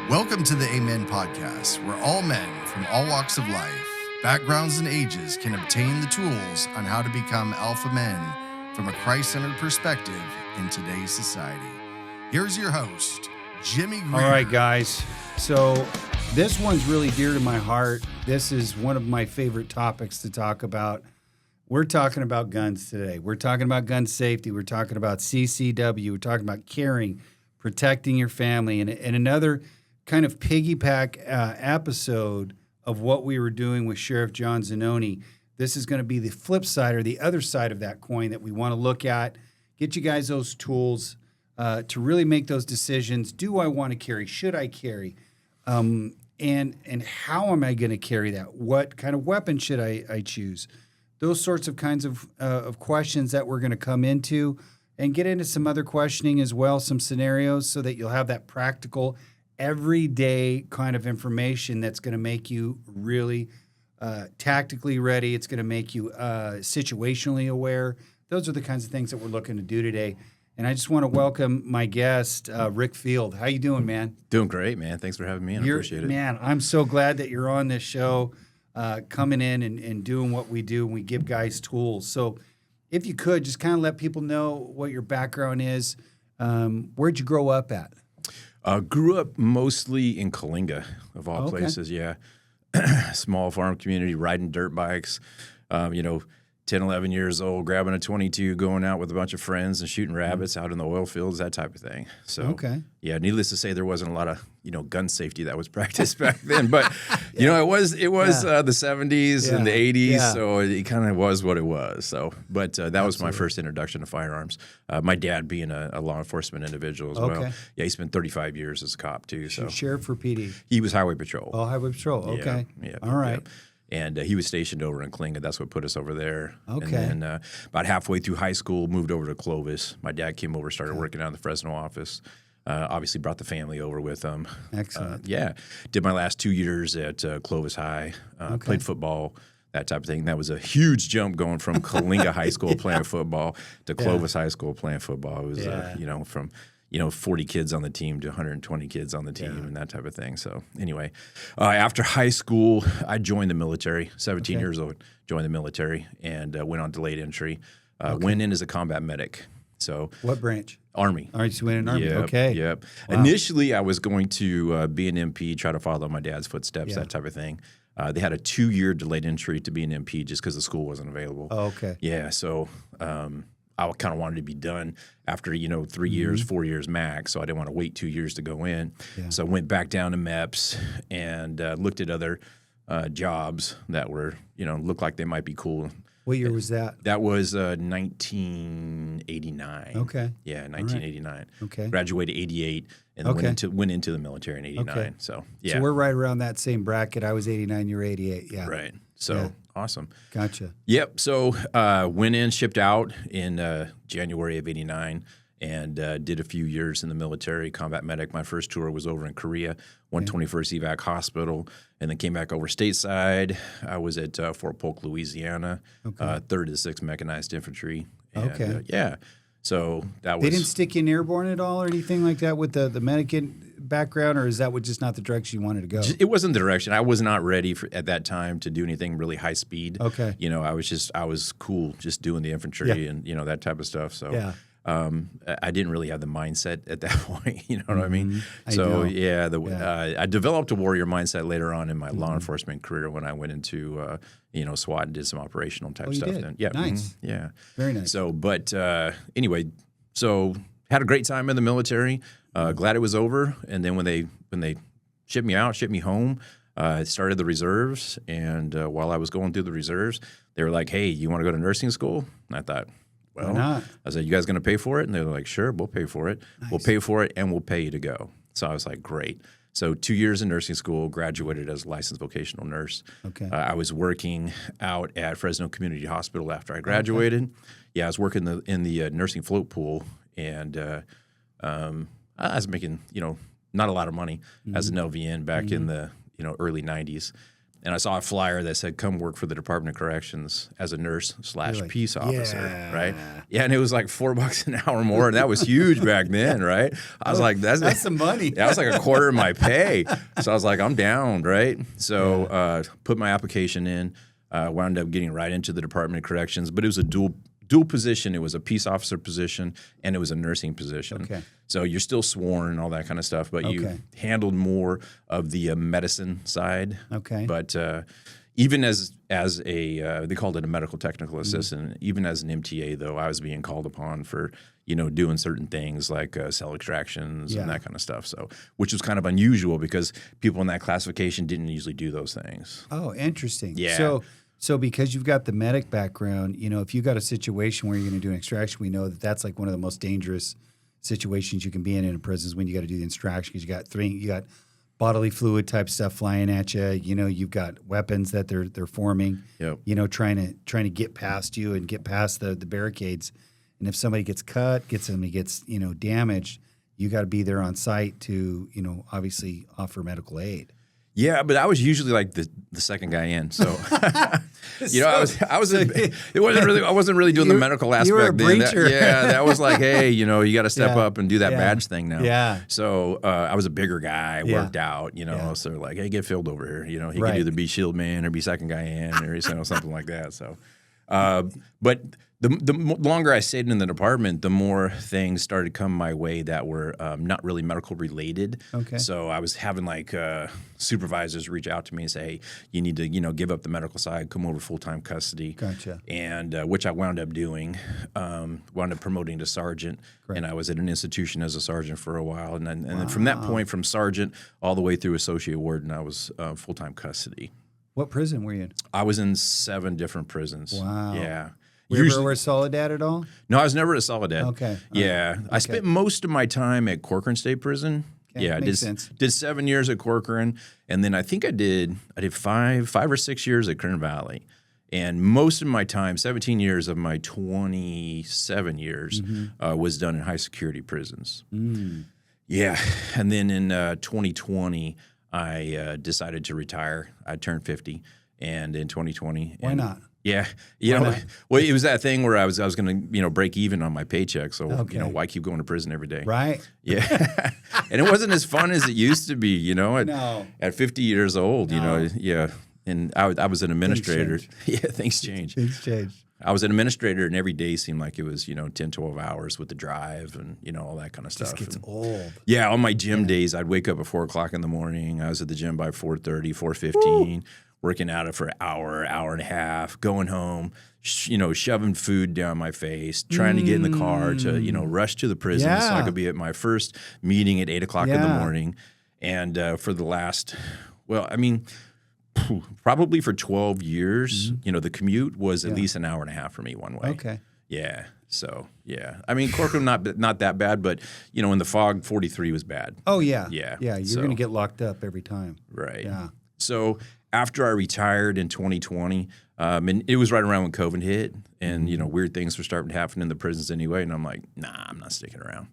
Welcome to the Amen Podcast, where all men from all walks of life, backgrounds, and ages can obtain the tools on how to become alpha men from a Christ-centered perspective in today's society. Here's your host, Jimmy Greer. All right, guys. So this one's really dear to my heart. This is one of my favorite topics to talk about. We're talking about guns today. We're talking about gun safety. We're talking about CCW. We're talking about caring, protecting your family, and another kind of piggyback episode of what we were doing with Sheriff John Zanoni. This is going to be the flip side or the other side of that coin that we want to look at, get you guys those tools to really make those decisions. Do I want to carry? Should I carry? And how am I going to carry that? What kind of weapon should I choose? Those sorts of kinds of questions that we're going to come into and get into some other questioning as well, some scenarios so that you'll have that practical everyday kind of information that's going to make you really tactically ready. It's going to make you situationally aware. Those are the kinds of things that we're looking to do today. And I just want to welcome my guest, Rick Field. How you doing, man? Doing great, man. Thanks for having me in. I appreciate it. Man, I'm so glad that you're on this show, coming in and doing what we do, and we give guys tools. So if you could, just kind of let people know what your background is. Where'd you grow up at? Grew up mostly in Kalinga, of all places, yeah. Small farm community, riding dirt bikes, 10, 11 years old, grabbing a 22, going out with a bunch of friends and shooting rabbits out in the oil fields, that type of thing. So, yeah, needless to say, there wasn't a lot of, gun safety that was practiced back then. But, it was the 70s and the 80s, so it kind of was what it was. So, but that was my first introduction to firearms. My dad being a law enforcement individual as well. Yeah, he spent 35 years as a cop, too. So Sheriff or PD? He was Highway Patrol. Oh, Highway Patrol, okay. Yeah, all right. Yeah. And he was stationed over in Kalinga. That's what put us over there. Okay. And then about halfway through high school, moved over to Clovis. My dad came over, started working out in the Fresno office. Obviously brought the family over with him. Excellent. Did my last 2 years at Clovis High. Played football, that type of thing. That was a huge jump going from Kalinga High School playing football to Clovis High School playing football. It was, from 40 kids on the team to 120 kids on the team and that type of thing. So anyway, after high school, I joined the military, 17 years old, joined the military and went on delayed entry. Went in as a combat medic. So what branch? Army. All right, so you went in Army. Yep, okay. Yep. Wow. Initially, I was going to be an MP, try to follow my dad's footsteps, that type of thing. They had a 2-year delayed entry to be an MP just because the school wasn't available. Oh, okay. Yeah, so I kind of wanted to be done after, 3 years, 4 years max, so I didn't want to wait 2 years to go in. Yeah. So I went back down to MEPS and looked at other jobs that were, looked like they might be cool. What year was that? That was 1989. Okay. Yeah, 1989. Right. Okay. Graduated 88 and then went into the military in 89. Okay. So, yeah. So we're right around that same bracket. I was 89, you're 88. Yeah. Right. So, awesome. Gotcha. Yep. So, went in, shipped out in January of 89 and did a few years in the military, combat medic. My first tour was over in Korea, 121st Evac Hospital, and then came back over stateside. I was at Fort Polk, Louisiana, 3rd to 6th Mechanized Infantry. And, so that was... They didn't stick you in airborne at all or anything like that with the medic background, or is that just not the direction you wanted to go? It wasn't the direction. I was not ready at that time to do anything really high speed. Okay. I was cool just doing the infantry and, that type of stuff. So I didn't really have the mindset at that point. You know what I mean? I developed a warrior mindset later on in my law enforcement career when I went into, SWAT and did some operational type stuff. Did? Then. Yeah. Nice. Yeah. Very nice. So, but anyway, so had a great time in the military. Glad it was over. And then when they shipped me home, I started the reserves. And while I was going through the reserves, they were like, "Hey, you want to go to nursing school?" And I thought, well, why not? I said, "You guys going to pay for it?" And they were like, "Sure, we'll pay for it. Nice. We'll pay for it, and we'll pay you to go." So I was like, "Great." So 2 years in nursing school, graduated as a licensed vocational nurse. Okay. I was working out at Fresno Community Hospital after I graduated. Okay. Yeah, I was working in the nursing float pool, and I was making, not a lot of money as an LVN back in the, early 90s. and I saw a flyer that said, "Come work for the Department of Corrections as a nurse / peace officer." Right? Yeah, and it was like $4 an hour more, and that was huge back then, right? I was like, "That's some money." That was like a quarter of my pay. So I was like, "I'm down," right? So put my application in, wound up getting right into the Department of Corrections, but it was a dual position. It was a peace officer position and it was a nursing position. Okay. So you're still sworn and all that kind of stuff, but you handled more of the medicine side. Okay. But even as a they called it a medical technical assistant. Even as an MTA, though, I was being called upon for doing certain things like cell extractions and that kind of stuff. So, which was kind of unusual because people in that classification didn't usually do those things. Oh, interesting. Yeah. So because you've got the medic background, if you got a situation where you're going to do an extraction, we know that that's like one of the most dangerous situations you can be in a prison is when you got to do the extraction because you got bodily fluid type stuff flying at you. You've got weapons that they're forming. Yep. Trying to get past you and get past the barricades. And if somebody gets cut, somebody gets damaged, you got to be there on site to obviously offer medical aid. Yeah, but I was usually like the second guy in, so I wasn't really doing the medical aspect. You were a breacher. That was like, hey, you got to step up and do that badge thing now. Yeah. So I was a bigger guy, worked out, so they're like, hey, get filled over here. He could either be shield man or be second guy in or something like that. So, but the longer I stayed in the department, the more things started coming my way that were not really medical related. Okay. So I was having like supervisors reach out to me and say, hey, you need to, give up the medical side, come over full-time custody. Gotcha. And which I wound up doing, wound up promoting to sergeant. Great. And I was at an institution as a sergeant for a while. And then from that point, from sergeant all the way through associate warden, I was full-time custody. What prison were you in? I was in 7 different prisons. Wow. Yeah. Were you ever a Soledad at all? No, I was never a Soledad. Okay. Yeah. I spent most of my time at Corcoran State Prison. Okay. Yeah, Makes sense. Did 7 years at Corcoran, and then I think I did 5 or 6 years at Kern Valley. And most of my time, 17 years of my 27 years, was done in high security prisons. Mm. Yeah. And then in 2020, I decided to retire. I turned 50, and in 2020. Why not? Yeah, well, it was that thing where I was going to break even on my paycheck, so why keep going to prison every day? Right. Yeah, and it wasn't as fun as it used to be. At 50 years old, and I was an administrator. Things changed. Things changed. I was an administrator, and every day seemed like it was 10, 12 hours with the drive and all that kind of stuff. Just gets old. Yeah, on my gym days, I'd wake up at 4 o'clock in the morning. I was at the gym by 4:30, 4:15. Working out for an hour and a half, going home, shoving food down my face, trying to get in the car to, rush to the prison so I could be at my first meeting at 8 o'clock in the morning. And for the last, probably for 12 years, the commute was at least an hour and a half for me one way. Okay. Yeah. So, yeah. Corcoran, not that bad, but, in the fog, 43 was bad. Oh, yeah. Yeah. Yeah, you're going to get locked up every time. Right. Yeah. So after I retired in 2020, and it was right around when COVID hit, and weird things were starting to happen in the prisons anyway, and I'm like, nah, I'm not sticking around.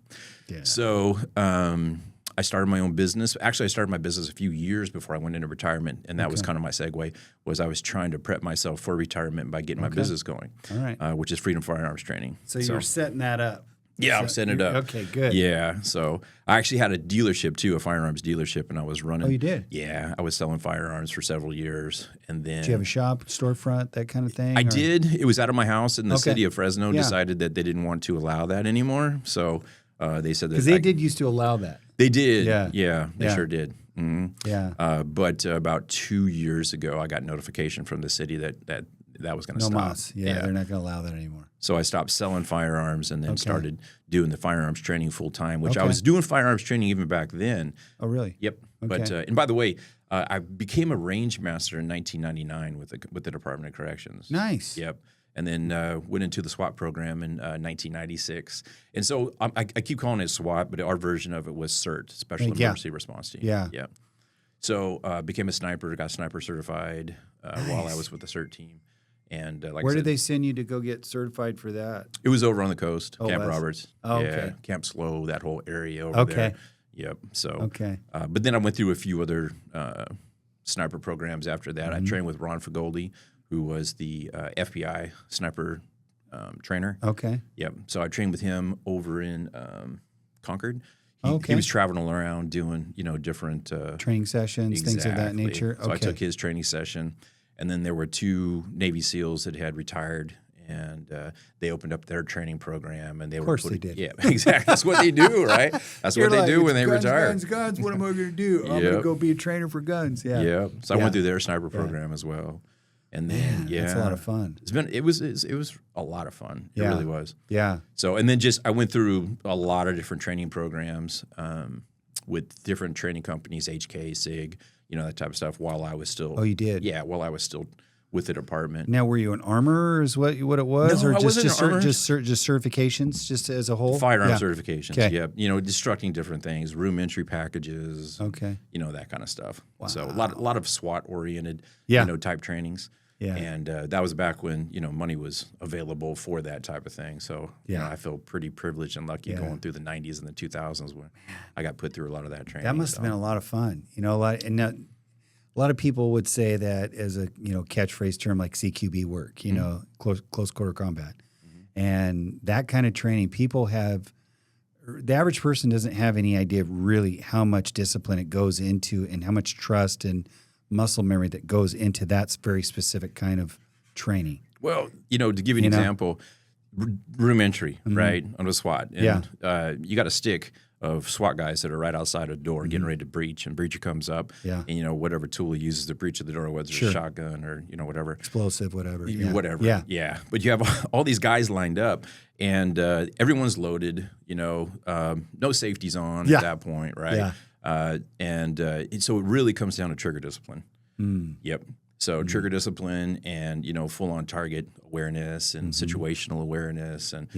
Yeah. So I started my own business. Actually, I started my business a few years before I went into retirement, and that was kind of my segue. Was I was trying to prep myself for retirement by getting my business going, all right, which is Freedom Firearms Training. So you're setting that up. Yeah, I'm setting it up. Okay, good. Yeah, so I actually had a dealership too, a firearms dealership, and I was running. Oh, you did? Yeah, I was selling firearms for several years, and then. Did you have a shop, storefront, that kind of thing? I did. It was out of my house, and the city of Fresno decided that they didn't want to allow that anymore. So they said that because they did used to allow that. They did. Yeah, they sure did. Mm-hmm. Yeah. But about 2 years ago, I got notification from the city that was going to stop. Mas. Yeah, they're not going to allow that anymore. So I stopped selling firearms and then started doing the firearms training full time, which I was doing firearms training even back then. Oh, really? Yep. Okay. But and by the way, I became a range master in 1999 with the Department of Corrections. Nice. Yep. And then went into the SWAT program in 1996. And so I keep calling it SWAT, but our version of it was CERT, Special Emergency Response Team. Yeah. Yeah. So became a sniper, got sniper certified while I was with the CERT team. And where did they send you to go get certified for that? It was over on the coast, Camp West. Roberts. Oh, yeah, okay. Camp Slow, that whole area over there. Yep. So, but then I went through a few other sniper programs after that. I trained with Ron Fagoldi, who was the FBI sniper trainer. Okay. Yep. So I trained with him over in Concord. He Okay. was traveling around doing, different Training sessions, things of that nature. So I took his training session, and then there were 2 Navy SEALs that had retired, and they opened up their training program, and they Of were course they did. Yeah, exactly. That's what they do, right? That's what they do when they retire. Guns. What am I going to do? I'm going to go be a trainer for guns. Yeah. Yeah. So I went through their sniper program as well. And then, that's a lot of fun. It was a lot of fun. It really was. Yeah. So, and then I went through a lot of different training programs with different training companies, HK, SIG, that type of stuff. While I was still. Oh, you did? Yeah. While I was still with the department. Now, were you an armorer? Is what it was, No, or I wasn't an armorer. just certifications, just as a whole? Firearm certifications. Okay. Yeah. Destructing different things, room entry packages. Okay. That kind of stuff. Wow. So a lot of SWAT oriented. Type trainings. Yeah. And that was back when, money was available for that type of thing. So, I feel pretty privileged and lucky going through the 90s and the 2000s when I got put through a lot of that training. That must have been a lot of fun. A lot of people would say that as a, catchphrase term like CQB work, close quarter combat. And that kind of training, the average person doesn't have any idea of really how much discipline it goes into and how much trust and muscle memory that goes into that very specific kind of training. Well, to give you an example, room entry, right, on a SWAT. And you got a stick of SWAT guys that are right outside a door getting ready to breach, and breacher comes up, and whatever tool he uses to breach the door, whether it's a shotgun or, whatever. Explosive, whatever. Whatever. Yeah. But you have all these guys lined up, and everyone's loaded, no safeties on at that point, right? Yeah. So it really comes down to trigger discipline. Yep. So trigger discipline and, full-on target awareness and situational awareness and,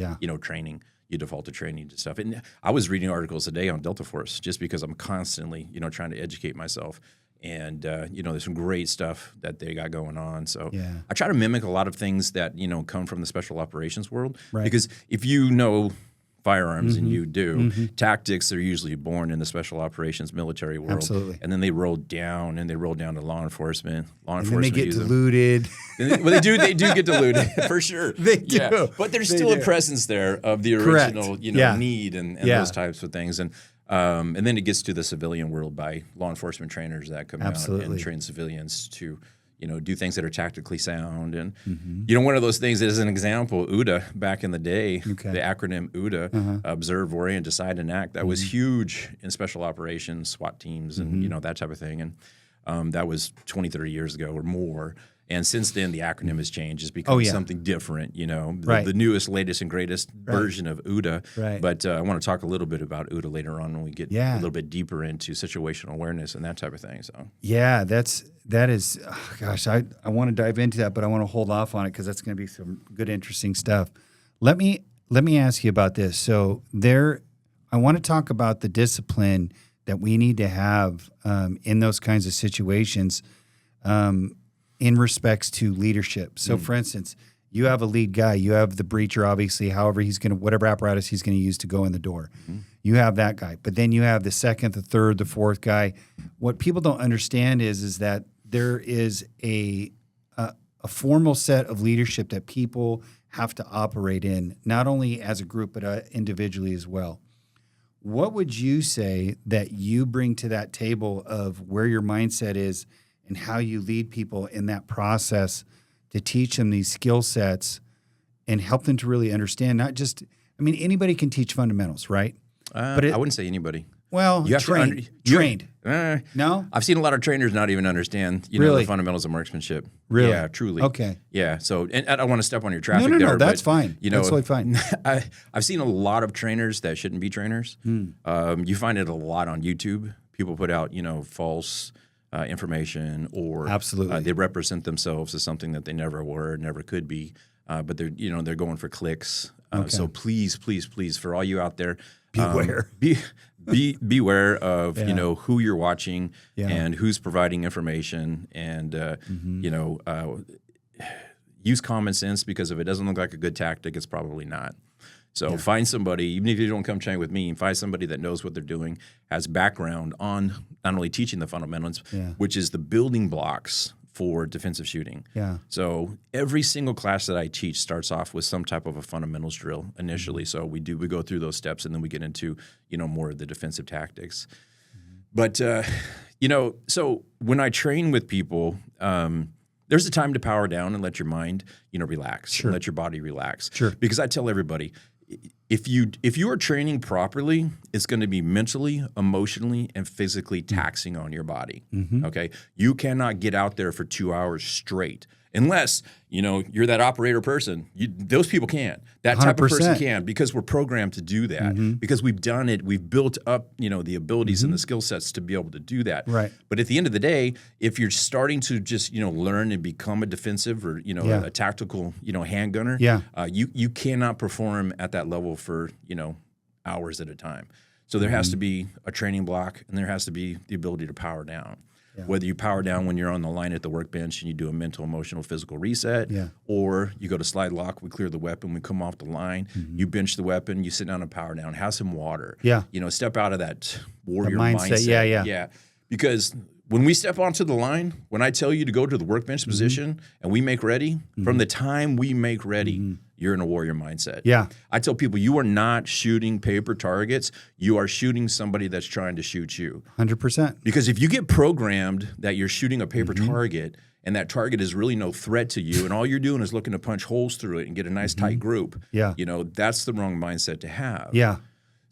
training. You default to training and stuff. And I was reading articles today on Delta Force just because I'm constantly, trying to educate myself. And, there's some great stuff that they got going on. So I try to mimic a lot of things that, come from the special operations world. Right. Because if you know firearms, and you do. Tactics are usually born in the special operations military world. Absolutely. And then they roll down to law enforcement. And then they get diluted. They do get diluted, for sure. They do. Yeah. But there's still a presence there of the original, need and those types of things. And then it gets to the civilian world by law enforcement trainers that come out and train civilians to do things that are tactically sound. And, one of those things is an example, OODA, back in the day, the acronym OODA, Observe, Orient, Decide, and Act, that was huge in special operations, SWAT teams, and, that type of thing. And that was 20, 30 years ago or more. And since then, the acronym has changed. It's become something different, the newest, latest, and greatest version of OODA. Right. But I want to talk a little bit about OODA later on when we get a little bit deeper into situational awareness and that type of thing. So that is, gosh, I want to dive into that, but I want to hold off on it because that's going to be some good, interesting stuff. Let me ask you about this. So I want to talk about the discipline that we need to have in those kinds of situations. In respects to leadership. So for instance, you have a lead guy, you have the breacher, obviously, whatever apparatus he's going to use to go in the door. You have that guy. But then you have the second, the third, the fourth guy. What people don't understand is that there is a formal set of leadership that people have to operate in, not only as a group, but individually as well. What would you say that you bring to that table of where your mindset is and how you lead people in that process to teach them these skill sets and help them to really understand, anybody can teach fundamentals, right? But I wouldn't say anybody. Well, you have trained. No? I've seen a lot of trainers not even understand, the fundamentals of marksmanship. Really? Yeah, truly. Okay. Yeah. So, and I don't want to step on your traffic there. No, that's fine. That's totally fine. I've seen a lot of trainers that shouldn't be trainers. You find it a lot on YouTube. People put out, false information, or absolutely they represent themselves as something that they never were, never could be. But they're going for clicks. So please, for all you out there, beware. Beware of who you're watching and who's providing information, and use common sense, because if it doesn't look like a good tactic, it's probably not. So find somebody, even if you don't come train with me, find somebody that knows what they're doing, has background on not only teaching the fundamentals, which is the building blocks for defensive shooting. Yeah. So every single class that I teach starts off with some type of a fundamentals drill initially. So we go through those steps, and then we get into, more of the defensive tactics. But, so when I train with people, there's a time to power down and let your mind, relax, and let your body relax. Sure. Because I tell everybody, if you are training properly, it's going to be mentally, emotionally, and physically taxing on your body. Okay, you cannot get out there for 2 hours straight unless you're that operator person. Those people can. That type 100%. of person can, because we're programmed to do that. Because we've done it. We've built up the abilities and the skill sets to be able to do that. Right. But at the end of the day, if you're starting to just learn and become a defensive or a tactical handgunner, you cannot perform at that level for hours at a time. So there has to be a training block, and there has to be the ability to power down. Whether you power down when you're on the line at the workbench and you do a mental, emotional, physical reset, or you go to slide lock, we clear the weapon, we come off the line, you bench the weapon, you sit down and power down, have some water. Step out of that warrior mindset. Yeah. Because when we step onto the line, when I tell you to go to the workbench position and we make ready, from the time we make ready, you're in a warrior mindset. Yeah. I tell people, you are not shooting paper targets. You are shooting somebody that's trying to shoot you. 100%. Because if you get programmed that you're shooting a paper target and that target is really no threat to you, and all you're doing is looking to punch holes through it and get a nice tight group, that's the wrong mindset to have. Yeah.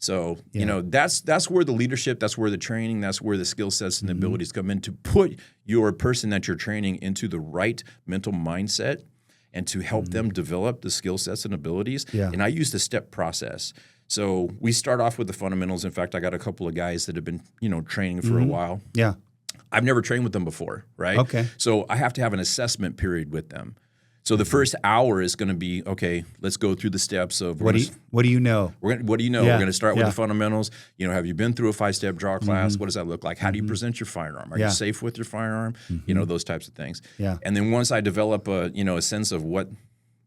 So, that's where the leadership, that's where the training, that's where the skill sets and the abilities come in to put your person that you're training into the right mental mindset and to help them develop the skill sets and abilities. Yeah. And I use the step process. So we start off with the fundamentals. In fact, I got a couple of guys that have been, training for a while. Yeah. I've never trained with them before, right? Okay. So I have to have an assessment period with them. So the first hour is going to be, okay, let's go through the steps of what do you know? What do you know? Yeah. We're going to start with the fundamentals. Have you been through a 5-step draw class? What does that look like? How do you present your firearm? Are you safe with your firearm? Those types of things. Yeah. And then once I develop a sense of what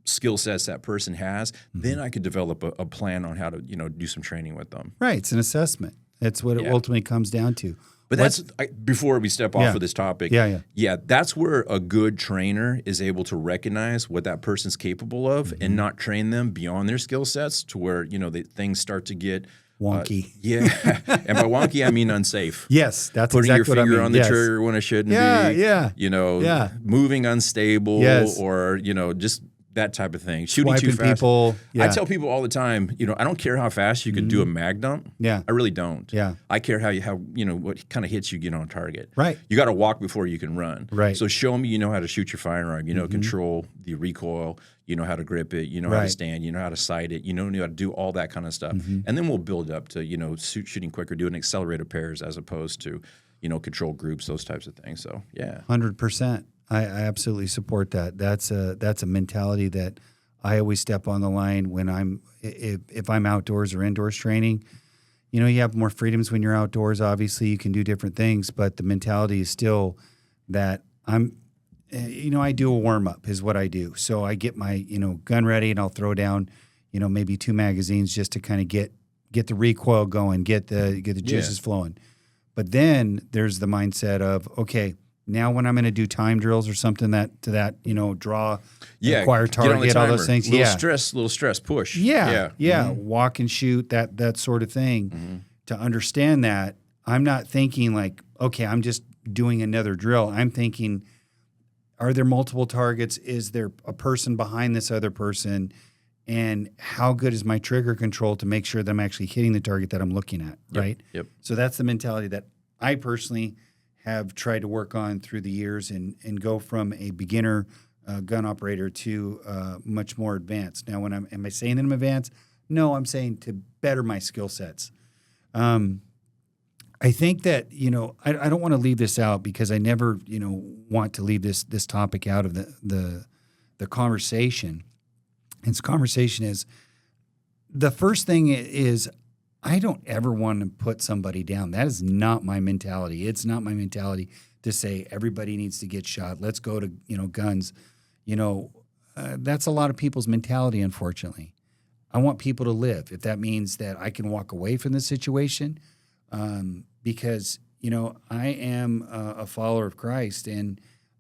skill sets that person has, then I could develop a plan on how to do some training with them. Right. It's an assessment. That's what it ultimately comes down to. But before we step off of this topic, that's where a good trainer is able to recognize what that person's capable of and not train them beyond their skill sets to where, things start to get wonky. And by wonky, I mean unsafe. Yes, that's putting exactly your finger on the Yes. trigger when it shouldn't be. Moving unstable or, just that type of thing. Shooting Swiping too fast. people. I tell people all the time, I don't care how fast you could do a mag dump. Yeah. I really don't. Yeah. I care how what kind of hits you get on target. Right. You got to walk before you can run. Right. So show me you know how to shoot your firearm. You know control the recoil. You know how to grip it. You know how to stand. You know how to sight it. You know how to do all that kind of stuff. And then we'll build up to shooting quicker, doing accelerated pairs as opposed to control groups, those types of things. So 100%. I absolutely support that. That's a mentality that I always step on the line when if I'm outdoors or indoors training. You have more freedoms when you're outdoors. Obviously, you can do different things, but the mentality is still that I do a warm up is what I do. So I get my gun ready and I'll throw down maybe 2 magazines just to kind of get the recoil going, get the juices flowing. But then there's the mindset of, okay, now when I'm going to do time drills or something draw, acquire target, all those things. Little stress, push. Walk and shoot, that sort of thing. To understand that, I'm not thinking like, okay, I'm just doing another drill. I'm thinking, are there multiple targets? Is there a person behind this other person? And how good is my trigger control to make sure that I'm actually hitting the target that I'm looking at, right? Yep. So that's the mentality that I personally have tried to work on through the years and go from a beginner gun operator to much more advanced. Now, am I saying that I'm advanced? No, I'm saying to better my skill sets. I think that, I don't want to leave this out because I never, want to leave this topic out of the conversation. And this conversation is, the first thing is I don't ever want to put somebody down. That is not my mentality. It's not my mentality to say everybody needs to get shot. Let's go to, guns. That's a lot of people's mentality, unfortunately. I want people to live. If that means that I can walk away from the situation, because I am a follower of Christ, and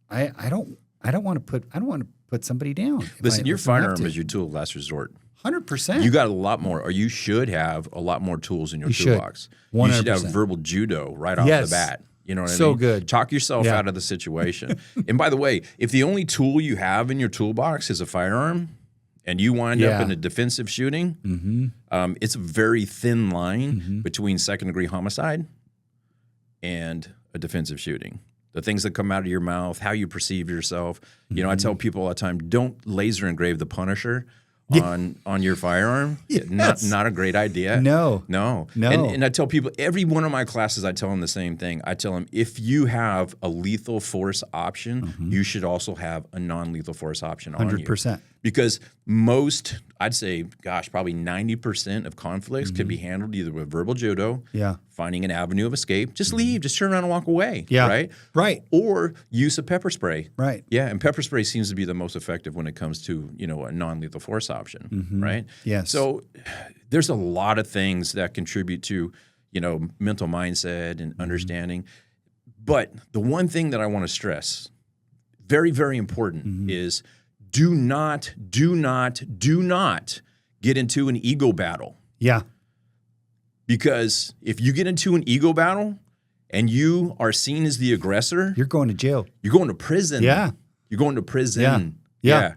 I don't want to put somebody down. Listen, your firearm is your tool of last resort. 100%. You got a lot more, or you should have a lot more tools in your toolbox. 100%. You should have verbal judo right off the bat. You know what I mean? So good. Talk yourself out of the situation. And by the way, if the only tool you have in your toolbox is a firearm, and you wind up in a defensive shooting, it's a very thin line between second-degree homicide and a defensive shooting. The things that come out of your mouth, how you perceive yourself. I tell people all the time, don't laser engrave the Punisher on your firearm. Yes. Not a great idea. No. And I tell people, every one of my classes, I tell them the same thing. I tell them, if you have a lethal force option, you should also have a non-lethal force option on you. 100%. Because most, I'd say, probably 90% of conflicts can be handled either with verbal judo, finding an avenue of escape, just leave, just turn around and walk away, right? Or use of pepper spray. Right. Yeah, and pepper spray seems to be the most effective when it comes to, a non-lethal force option, right? Yes. So there's a lot of things that contribute to, mental mindset and understanding. But the one thing that I want to stress, very, very important, is do not get into an ego battle. Yeah. Because if you get into an ego battle and you are seen as the aggressor, you're going to jail. You're going to prison. Yeah. You're going to prison. Yeah.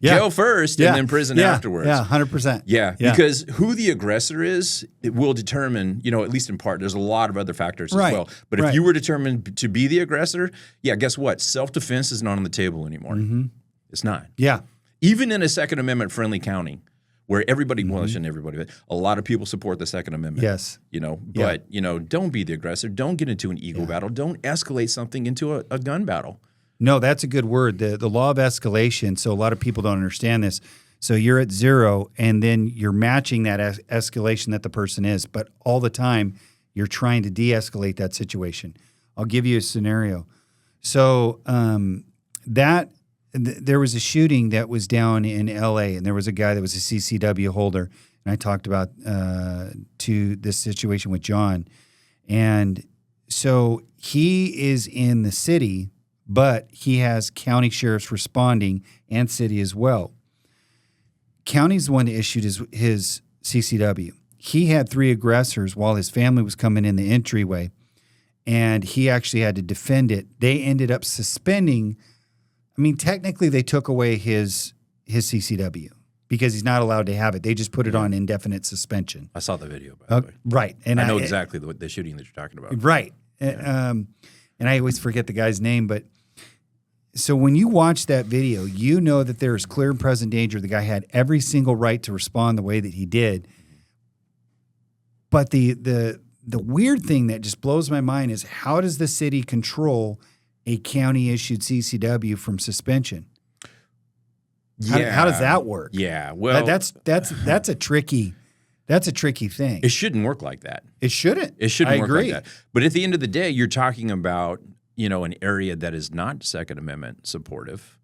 Jail first and then prison afterwards. Yeah, 100%. Yeah, because who the aggressor is, it will determine, at least in part, there's a lot of other factors as well. But if you were determined to be the aggressor, guess what? Self-defense is not on the table anymore. It's not. Yeah. Even in a Second Amendment friendly county where everybody, well, I shouldn't everybody, but a lot of people support the Second Amendment. Yes. But, don't be the aggressor. Don't get into an ego battle. Don't escalate something into a gun battle. No, that's a good word. The law of escalation. So a lot of people don't understand this. So you're at 0 and then you're matching that escalation that the person is. But all the time you're trying to de-escalate that situation. I'll give you a scenario. So there was a shooting that was down in L.A. and there was a guy that was a CCW holder, and I talked about to this situation with John, and so he is in the city, but he has county sheriffs responding and city as well. County's the one that issued his CCW. He had 3 aggressors while his family was coming in the entryway, and he actually had to defend it. They ended up suspending. I mean, technically, they took away his CCW because he's not allowed to have it. They just put it on indefinite suspension. I saw the video, by the way. Right. And I know exactly the shooting that you're talking about. Right. Yeah. And I always forget the guy's name. But so when you watch that video, you know that there is clear and present danger. The guy had every single right to respond the way that he did. But the weird thing that just blows my mind is, how does the city control a county-issued CCW from suspension? How does that work? Yeah, well, that's a tricky thing. It shouldn't work like that. It shouldn't. It shouldn't work agree. like that. But at the end of the day, you're talking about an area that is not Second Amendment supportive.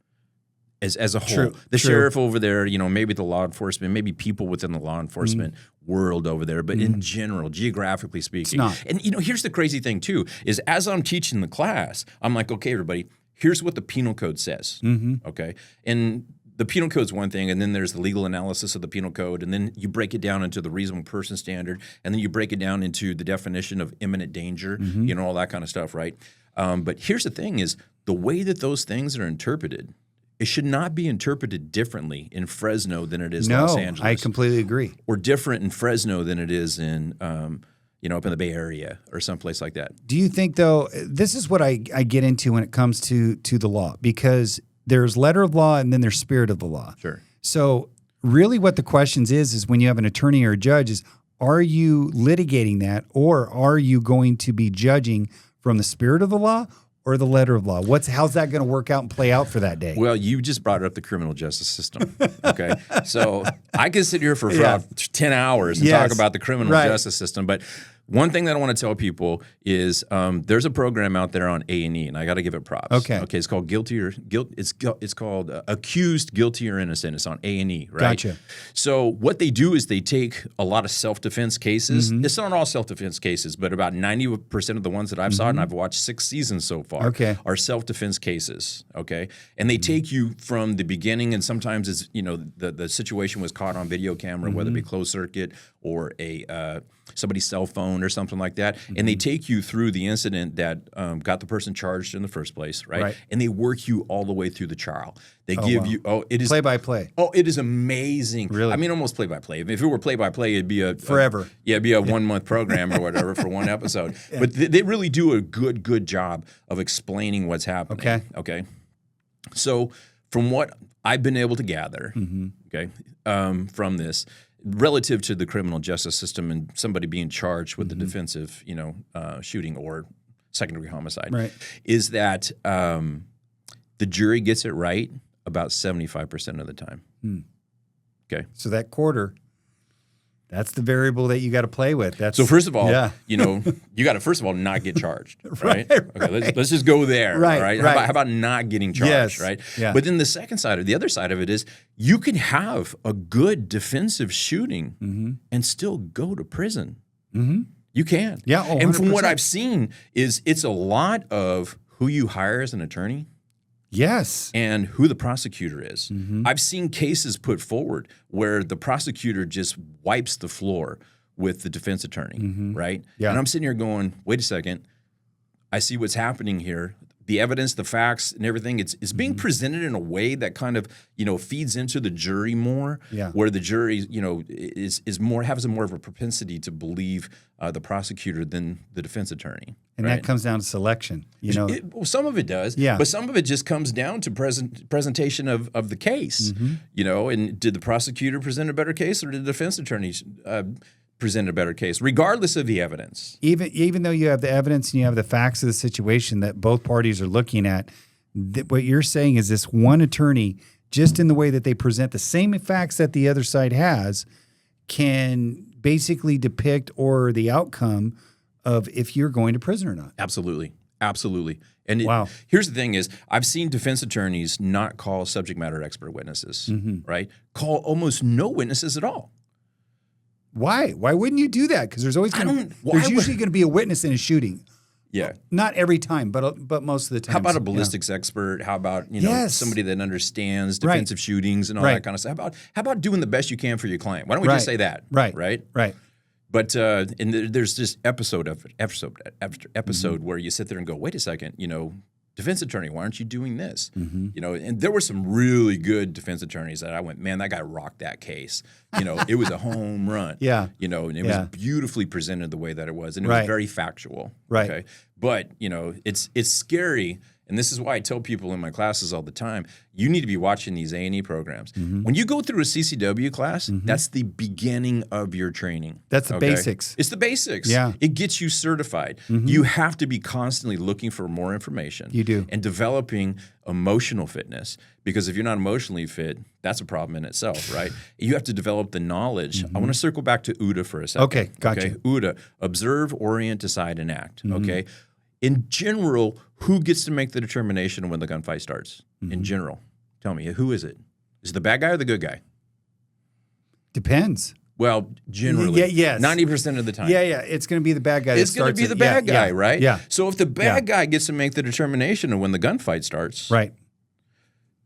As a whole, True. Sheriff over there, maybe the law enforcement, maybe people within the law enforcement world over there, but in general, geographically speaking, it's not. And here's the crazy thing too: is as I'm teaching the class, I'm like, okay, everybody, here's what the penal code says. Okay, and the penal code is one thing, and then there's the legal analysis of the penal code, and then you break it down into the reasonable person standard, and then you break it down into the definition of imminent danger, all that kind of stuff, right? But here's the thing: is the way that those things are interpreted. It should not be interpreted differently in Fresno than it is Los Angeles. I completely agree. Or different in Fresno than it is in, up in the Bay Area or someplace like that. Do you think, though, this is what I get into when it comes to the law, because there's letter of law and then there's spirit of the law. Sure. So really what the questions is when you have an attorney or a judge is, are you litigating that, or are you going to be judging from the spirit of the law or the letter of law? How's that going to work out and play out for that day? Well, you just brought up the criminal justice system. Okay. So I could sit here for about 10 hours and talk about the criminal justice system. But one thing that I want to tell people is there's a program out there on A&E, and I got to give it props. Okay. It's called It's called Accused, Guilty, or Innocent. It's on A&E, right? Gotcha. So what they do is they take a lot of self-defense cases. It's not all self-defense cases, but about 90% of the ones that I've saw, and I've watched 6 seasons so far, are self-defense cases. Okay, and they take you from the beginning, and sometimes it's the situation was caught on video camera, whether it be closed circuit or a somebody's cell phone or something like that, and they take you through the incident that got the person charged in the first place, right? And they work you all the way through the trial. They give you it is play by play. Oh, it is amazing. Really? I mean, almost play by play. If it were play by play, it'd be forever. It'd be a 1 month program or whatever for one episode. But they really do a good job of explaining what's happening. Okay. So from what I've been able to gather, from this, relative to the criminal justice system and somebody being charged with the defensive, shooting or secondary homicide, is that the jury gets it right about 75% of the time. Okay. So that quarter, that's the variable that you got to play with. So first of all, you got to first of all not get charged, right? Okay, let's just go there, right? How about not getting charged, right? Yeah. But then the other side of it is you can have a good defensive shooting and still go to prison. You can, and from what I've seen is it's a lot of who you hire as an attorney. Yes. And who the prosecutor is. I've seen cases put forward where the prosecutor just wipes the floor with the defense attorney, right? Yeah. And I'm sitting here going, wait a second, I see what's happening here. The evidence, the facts, and everything, it's being presented in a way that kind of, feeds into the jury more, where the jury, has more of a propensity to believe the prosecutor than the defense attorney. And that comes down to selection, some of it does, but some of it just comes down to presentation of the case, and did the prosecutor present a better case or did the defense attorney present a better case, regardless of the evidence? Even though you have the evidence and you have the facts of the situation that both parties are looking at, what you're saying is this one attorney, just in the way that they present the same facts that the other side has, can basically depict or the outcome of if you're going to prison or not. Absolutely. And wow. Here's the thing is, I've seen defense attorneys not call subject matter expert witnesses, right? Call almost no witnesses at all. Why? Why wouldn't you do that? Because there's usually going to be a witness in a shooting. Yeah. Well, not every time, but most of the time. How about a ballistics expert? How about somebody that understands defensive shootings and all that kind of stuff? How about doing the best you can for your client? Why don't we just say that? Right. But and there's this episode after episode where you sit there and go, wait a second, defense attorney, why aren't you doing this? And there were some really good defense attorneys that I went, man, that guy rocked that case. It was a home run. And it was beautifully presented the way that it was, and it was very factual. Okay, but it's scary. And this is why I tell people in my classes all the time, you need to be watching these A&E programs. When you go through a CCW class, that's the beginning of your training. That's the basics. It's the basics. Yeah. It gets you certified. You have to be constantly looking for more information. You do. And developing emotional fitness. Because if you're not emotionally fit, that's a problem in itself, right? You have to develop the knowledge. I want to circle back to OODA for a second. Okay, gotcha. OODA, observe, orient, decide, and act. Okay. In general, who gets to make the determination when the gunfight starts? In general, tell me, who is it? Is it the bad guy or the good guy? Depends. Well, generally, yes. 90% of the time. It's going to be the bad guy. It's going to be the bad guy, right? Yeah. So if the bad guy gets to make the determination of when the gunfight starts, right,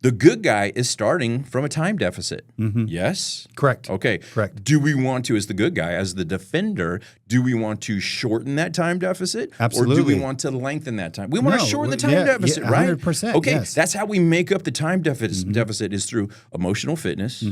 the good guy is starting from a time deficit. Yes? Correct. Okay. Correct. Do we want to, as the good guy, as the defender, do we want to shorten that time deficit? Absolutely. Or do we want to lengthen that time? We want to shorten the time deficit, right? 100%. Okay. Yes. That's how we make up the time deficit is through emotional fitness,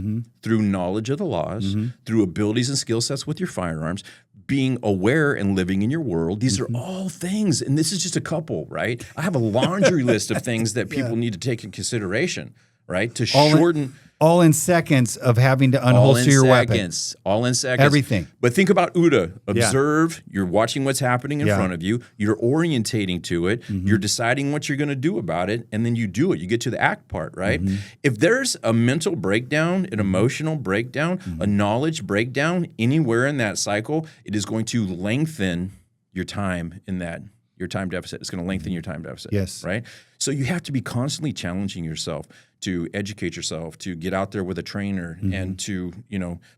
through knowledge of the laws, through abilities and skill sets with your firearms, being aware and living in your world. These are all things, and this is just a couple, right? I have a laundry list of things that people need to take in consideration, right? To shorten all in seconds of having to all in unholster your weapon. seconds. All in seconds. Everything. But think about UDA. Observe. You're watching what's happening in front of you. You're orientating to it. You're deciding what you're going to do about it, and then you do it. You get to the act part, right? If there's a mental breakdown, an emotional breakdown, a knowledge breakdown anywhere in that cycle, it is going to lengthen your time in that. Your time deficit. It's going to lengthen your time deficit. Yes. Right? So you have to be constantly challenging yourself to educate yourself, to get out there with a trainer and to,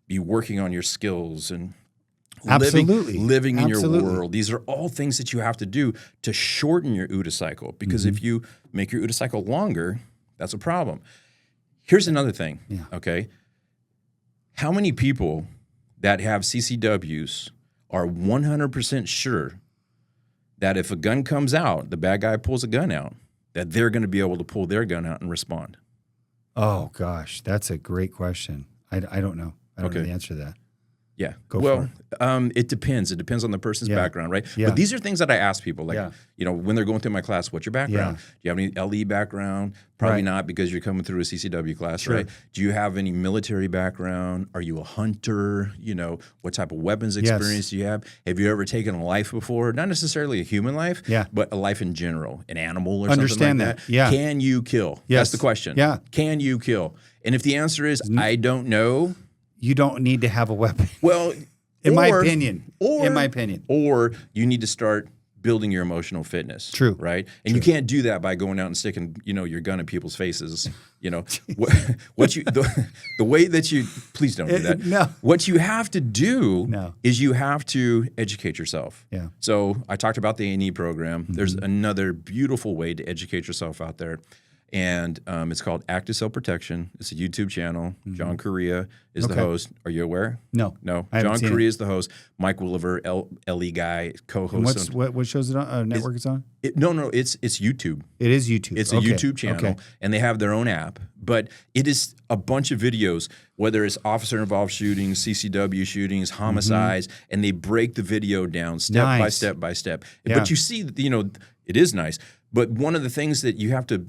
be working on your skills and living in your world. These are all things that you have to do to shorten your UDA cycle, because if you make your UDA cycle longer, that's a problem. Here's another thing, okay? How many people that have CCWs are 100% sure that if a gun comes out, the bad guy pulls a gun out, that they're going to be able to pull their gun out and respond? Oh, gosh. That's a great question. I don't know. I don't know the answer to that. Yeah. Go for it. It depends. It depends on the person's background, right? Yeah. But these are things that I ask people, like, when they're going through my class, what's your background? Do you have any LE background? Probably not, because you're coming through a CCW class, right? Do you have any military background? Are you a hunter? What type of weapons experience do you have? Have you ever taken a life before? Not necessarily a human life, but a life in general, an animal or something like that. Yeah. Can you kill? Yes. That's the question. Yeah. Can you kill? And if the answer is, I don't know, you don't need to have a weapon. Well, in my opinion, or you need to start building your emotional fitness. True. Right? And you can't do that by going out and sticking, your gun in people's faces. What you the way that you please don't do that. No. What you have to do is you have to educate yourself. Yeah. So I talked about the A&E program. There's another beautiful way to educate yourself out there. And it's called Active Self-Protection. It's a YouTube channel. John Correa is the host. Are you aware? No. John Correa is the host. Mike Williver, LE guy, co-host. What shows it on? Network it's on? It's YouTube. It is YouTube. It's a YouTube channel, and they have their own app. But it is a bunch of videos, whether it's officer-involved shootings, CCW shootings, homicides, and they break the video down step by step by step. Yeah. But you see, it is nice. But one of the things that you have to,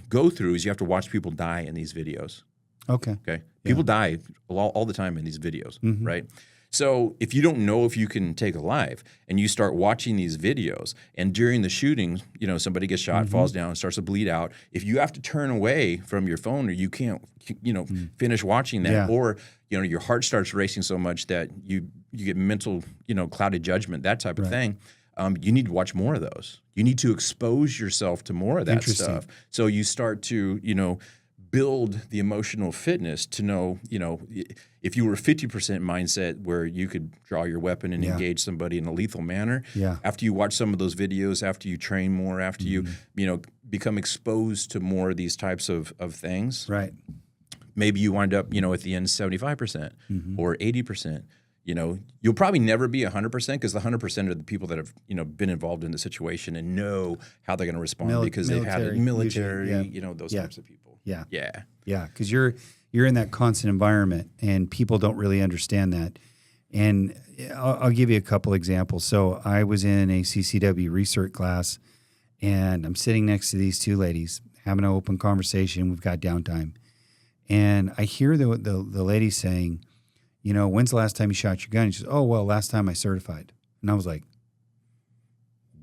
go through is you have to watch people die in these videos. Okay. People die all the time in these videos, right? So if you don't know if you can take a life and you start watching these videos, and during the shooting, somebody gets shot, falls down, starts to bleed out, if you have to turn away from your phone, or you can't, finish watching that, or, your heart starts racing so much that you get mental, clouded judgment, that type of thing. You need to watch more of those. You need to expose yourself to more of that stuff. So you start to, build the emotional fitness to know, if you were 50% mindset where you could draw your weapon and engage somebody in a lethal manner, after you watch some of those videos, after you train more, after you, become exposed to more of these types of things, right? Maybe you wind up, at the end 75% or 80%. You'll probably never be 100%, because the 100% are the people that have, been involved in the situation and know how they're going to respond because they've had it military, those types of people. Yeah. Because you're in that constant environment, and people don't really understand that. And I'll give you a couple examples. So I was in a CCW research class, and I'm sitting next to these two ladies having an open conversation. We've got downtime, and I hear the lady saying, when's the last time you shot your gun? And she says, oh, well, last time I certified. And I was like,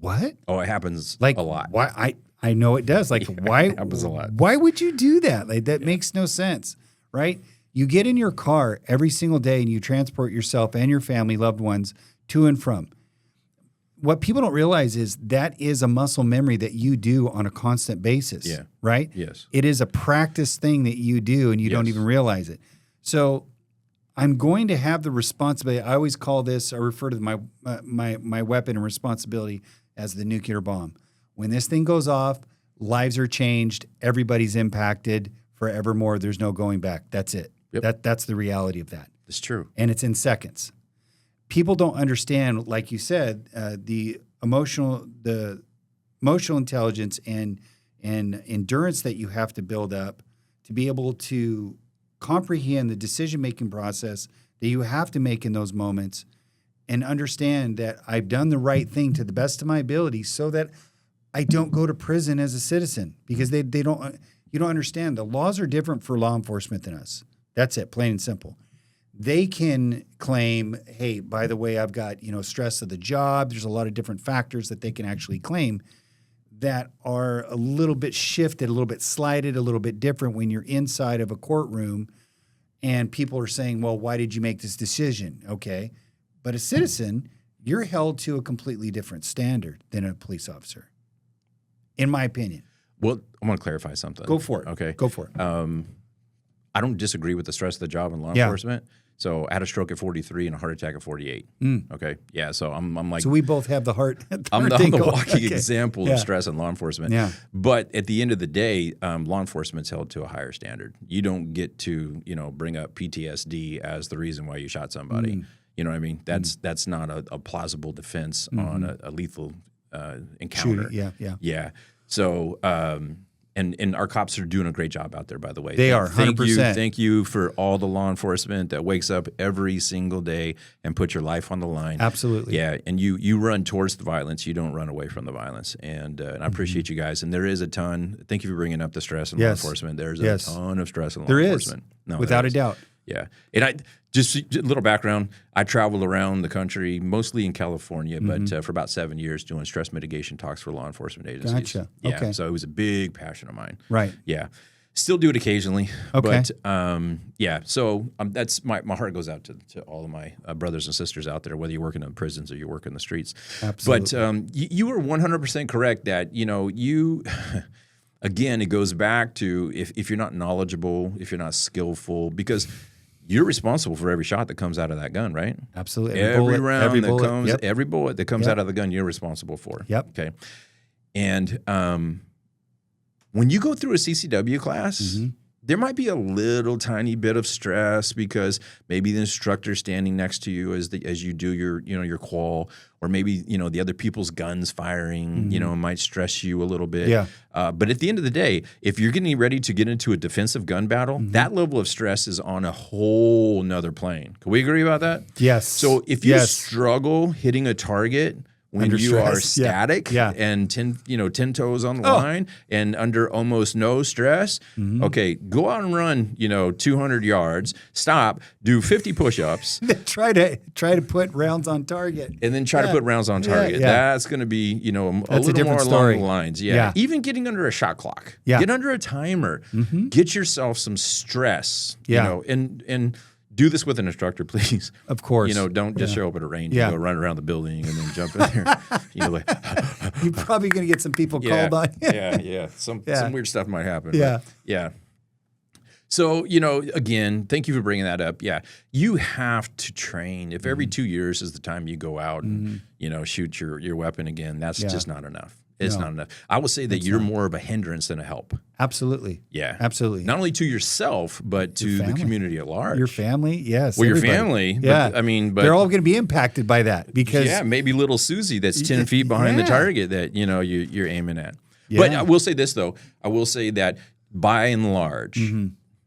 what? Oh, it happens a lot. Why? I know it does. Why? It happens a lot. Why would you do that? That makes no sense, right? You get in your car every single day and you transport yourself and your family, loved ones, to and from. What people don't realize is that is a muscle memory that you do on a constant basis, right? Yes. It is a practice thing that you do, and you don't even realize it. So I'm going to have the responsibility. I always call this, I refer to my weapon and responsibility as the nuclear bomb. When this thing goes off, lives are changed, everybody's impacted forevermore. There's no going back. That's it. Yep. That's the reality of that. It's true. And it's in seconds. People don't understand, like you said, the emotional intelligence and endurance that you have to build up to be able to comprehend the decision-making process that you have to make in those moments, and understand that I've done the right thing to the best of my ability so that I don't go to prison as a citizen, because they don't. You don't understand. The laws are different for law enforcement than us. That's it, plain and simple. They can claim, hey, by the way, I've got, stress of the job. There's a lot of different factors that they can actually claim that are a little bit shifted, a little bit slighted, a little bit different when you're inside of a courtroom and people are saying, well, why did you make this decision? Okay. But a citizen, you're held to a completely different standard than a police officer, in my opinion. Well, I want to clarify something. Go for it. Okay. Go for it. I don't disagree with the stress of the job in law enforcement. So I had a stroke at 43 and a heart attack at 48. Okay. Yeah. So I'm like. So we both have the heart. I'm the walking example of stress in law enforcement. Yeah. But at the end of the day, law enforcement's held to a higher standard. You don't get to, bring up PTSD as the reason why you shot somebody. You know what I mean? That's not a plausible defense on a lethal encounter. Shooting. Yeah. So, and our cops are doing a great job out there, by the way. They are, 100%. Thank you for all the law enforcement that wakes up every single day and put your life on the line. Absolutely. Yeah, and you run towards the violence. You don't run away from the violence. And I appreciate you guys. And there is a ton. Thank you for bringing up the stress in law enforcement. There's a ton of stress in law enforcement. There is, without a doubt. Yeah. And I just a little background. I traveled around the country, mostly in California, but for about 7 years doing stress mitigation talks for law enforcement agencies. Gotcha. Yeah. Okay. So it was a big passion of mine. Right. Yeah. Still do it occasionally. Okay. But yeah. So that's my heart goes out to all of my brothers and sisters out there, whether you're working in prisons or you work in the streets. Absolutely. But you were 100% correct that, you again, it goes back to if you're not knowledgeable, if you're not skillful, because you're responsible for every shot that comes out of that gun, right? Absolutely. Every bullet that comes out of the gun, you're responsible for. Yep. Okay. And when you go through a CCW class, there might be a little tiny bit of stress because maybe the instructor's standing next to you as you do your qual, or maybe the other people's guns firing, might stress you a little bit. Yeah. But at the end of the day, if you're getting ready to get into a defensive gun battle, that level of stress is on a whole nother plane. Can we agree about that? Yes. So if you struggle hitting a target when under you stress. are static and 10 toes on the line and under almost no stress, okay, go out and run, 200 yards, stop, do 50 push-ups. try to put rounds on target. And then try to put rounds on target. That's going to be, a little more along the lines. Yeah. Even getting under a shot clock. Yeah. Get under a timer. Get yourself some stress, Yeah. And do this with an instructor, please. Of course. Don't just show up at a range Yeah. and go run around the building and then jump in there. You're probably going to get some people called on. Yeah. Some weird stuff might happen. Yeah. But yeah. So, again, thank you for bringing that up. Yeah. You have to train. If every 2 years is the time you go out and, shoot your weapon again, that's just not enough. It's not enough. I will say that you're more of a hindrance than a help. Absolutely. Yeah. Absolutely. Not only to yourself, but to the community at large. Your family, yes. Well, everybody. your family. Yeah. But they're all going to be impacted by that because maybe little Susie that's 10 feet behind the target that you're aiming at. Yeah. But I will say this though. I will say that by and large,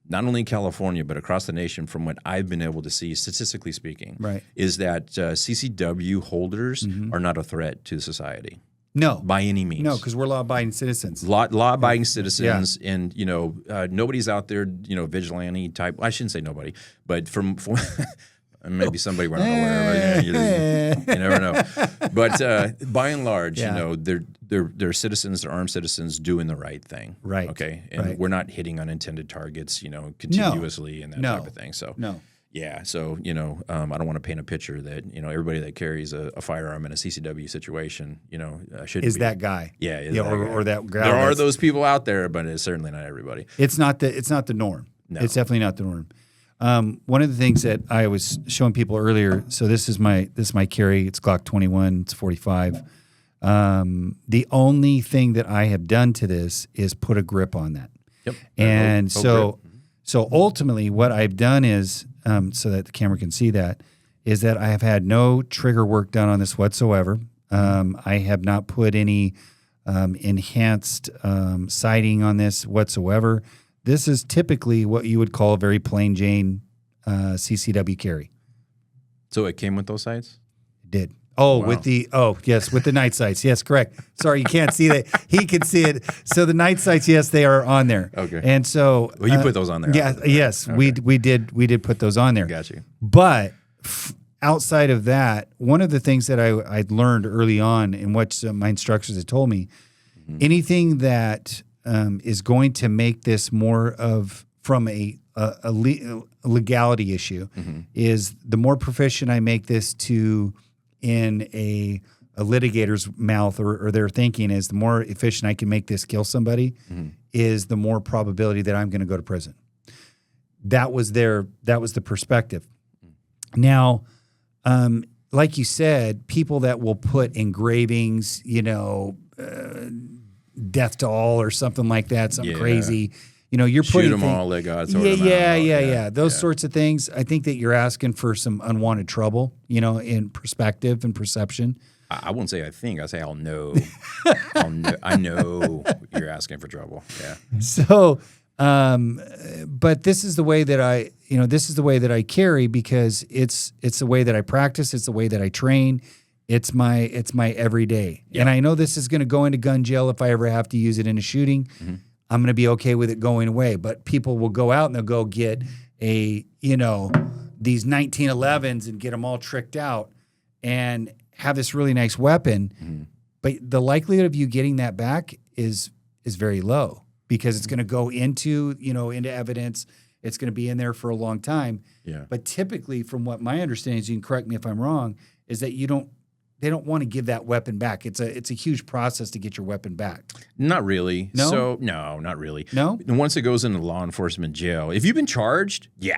not only in California but across the nation, from what I've been able to see, statistically speaking, is that CCW holders are not a threat to society. No. By any means. No, because we're law-abiding citizens. Law-abiding citizens, and nobody's out there, vigilante type. I shouldn't say nobody, but from maybe somebody we're not aware of. You never know. But by and large, they're citizens, they're armed citizens doing the right thing. Right. Okay, and we're not hitting unintended targets, continuously and that type of thing. So no. Yeah, so I don't want to paint a picture that everybody that carries a firearm in a CCW situation, should is be that guy. Yeah, or that guy. There are those people out there, but it's certainly not everybody. It's not the norm. No. It's definitely not the norm. One of the things that I was showing people earlier. So this is my carry. It's Glock 21. It's 45. The only thing that I have done to this is put a grip on that. Yep. And so ultimately, what I've done is, so that the camera can see that, is that I have had no trigger work done on this whatsoever. I have not put any enhanced sighting on this whatsoever. This is typically what you would call a very plain Jane CCW carry. So it came with those sights? It did. Oh, Wow. with the night sights. Yes, correct. Sorry, you can't see that. He can see it. So the night sights, yes, they are on there. Okay. And so, Well, you put those on there. yeah, obviously, right? yes, Okay. we did put those on there. Got you. But outside of that, one of the things that I'd learned early on, and what my instructors had told me, anything that is going to make this more of from a legality issue is the more proficient I make this to in a litigator's mouth or their thinking is the more efficient I can make this kill somebody is the more probability that I'm going to go to prison. That was the perspective. Now, like you said, people that will put engravings, death to all or something like that, something crazy. You're Shoot putting them things, all, let God yeah, sort them out. yeah. Those sorts of things. I think that you're asking for some unwanted trouble, in perspective and perception. I won't say I think. I say I'll know. I know you're asking for trouble. Yeah. So, but this is the way that I carry because it's the way that I practice. It's the way that I train. It's my everyday. Yeah. And I know this is going to go into gun jail if I ever have to use it in a shooting. I'm going to be okay with it going away. But people will go out and they'll go get these 1911s and get them all tricked out and have this really nice weapon. But the likelihood of you getting that back is very low because it's going to go into evidence. It's going to be in there for a long time. Yeah. But typically, from what my understanding is, you can correct me if I'm wrong, is that they don't want to give that weapon back. It's a huge process to get your weapon back. Not really. No? So no, not really. No? And once it goes into law enforcement jail, if you've been charged, yeah.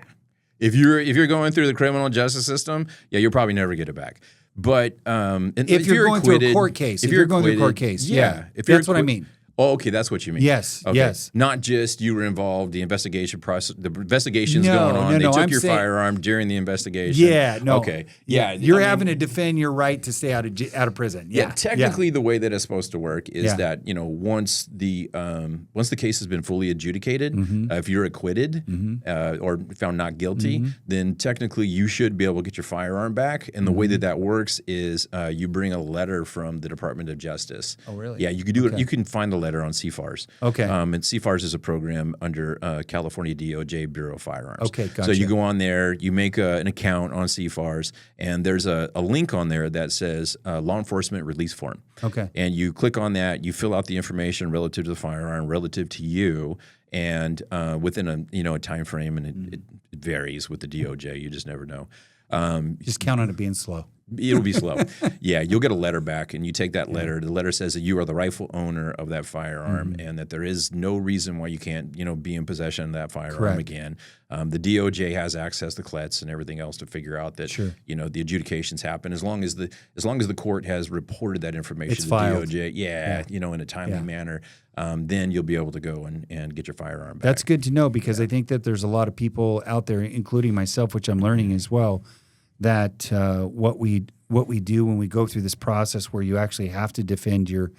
If you're going through the criminal justice system, yeah, you'll probably never get it back. But if you're going acquitted, through a court case, if you're going through a court case, yeah. If you're That's what I mean. Oh, okay, that's what you mean. Yes, okay. yes. Not just you were involved, the investigation process, the investigation's No, going on. no, They no, took I'm your saying- firearm during the investigation. Yeah, no. Okay, yeah. You're I mean, having to defend your right to stay out of prison. Yeah, technically, the way that it's supposed to work is Yeah. that once the case has been fully adjudicated, if you're acquitted or found not guilty, then technically you should be able to get your firearm back. And the way that works is you bring a letter from the Department of Justice. Oh, really? Yeah, you can do it. You can find the letter on CFARS. Okay. And CFARS is a program under California DOJ Bureau of Firearms. Okay, So gotcha. you go on there, you make an account on CFARS, and there's a link on there that says law enforcement release form. Okay. And you click on that, you fill out the information relative to the firearm, relative to you, and within a time frame, and it varies with the DOJ. You just never know. Just count on it being slow. It'll be slow. Yeah, you'll get a letter back, and you take that letter. The letter says that you are the rightful owner of that firearm, and that there is no reason why you can't, be in possession of that firearm Correct. again. The DOJ has access to CLETs and everything else to figure out that the adjudications happen as long as the court has reported that information It's to filed. the DOJ. In a timely manner. Then you'll be able to go and get your firearm back. That's good to know because I think that there's a lot of people out there, including myself, which I'm learning as well, that what we do when we go through this process where you actually have to defend your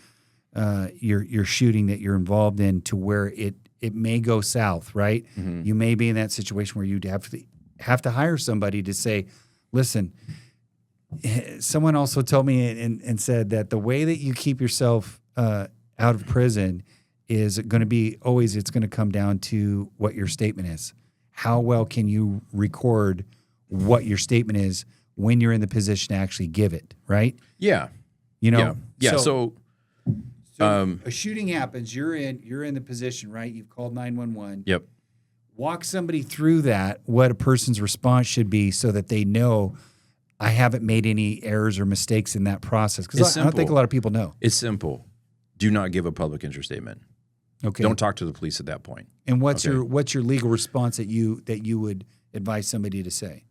shooting that you're involved in to where it may go south, right? You may be in that situation where you'd have to hire somebody to say, listen, someone also told me and said that the way that you keep yourself out of prison is going to be always, it's going to come down to what your statement is. How well can you record what your statement is when you're in the position to actually give it, right? Yeah. Yeah. So a shooting happens. You're in the position, right? You've called 911. Yep. Walk somebody through that, what a person's response should be so that they know I haven't made any errors or mistakes in that process. Because I don't think a lot of people know. It's simple. Do not give a public interest statement. Okay. Don't talk to the police at that point. And what's your legal response that you would advise somebody to say?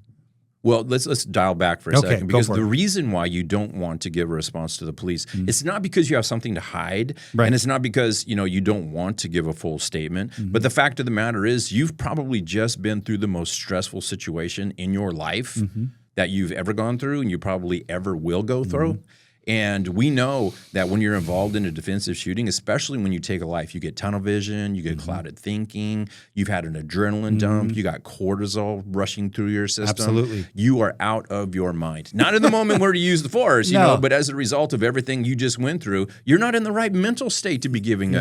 Well, let's dial back for a Okay, second go because for the it. reason why you don't want to give a response to the police, it's not because you have something to hide, Right. and it's not because you don't want to give a full statement. But the fact of the matter is, you've probably just been through the most stressful situation in your life that you've ever gone through, and you probably ever will go through. And we know that when you're involved in a defensive shooting, especially when you take a life, you get tunnel vision, you get clouded thinking, you've had an adrenaline dump, you got cortisol rushing through your system. Absolutely. You are out of your mind. Not in the moment where you use the force, you know, but as a result of everything you just went through, you're not in the right mental state to be giving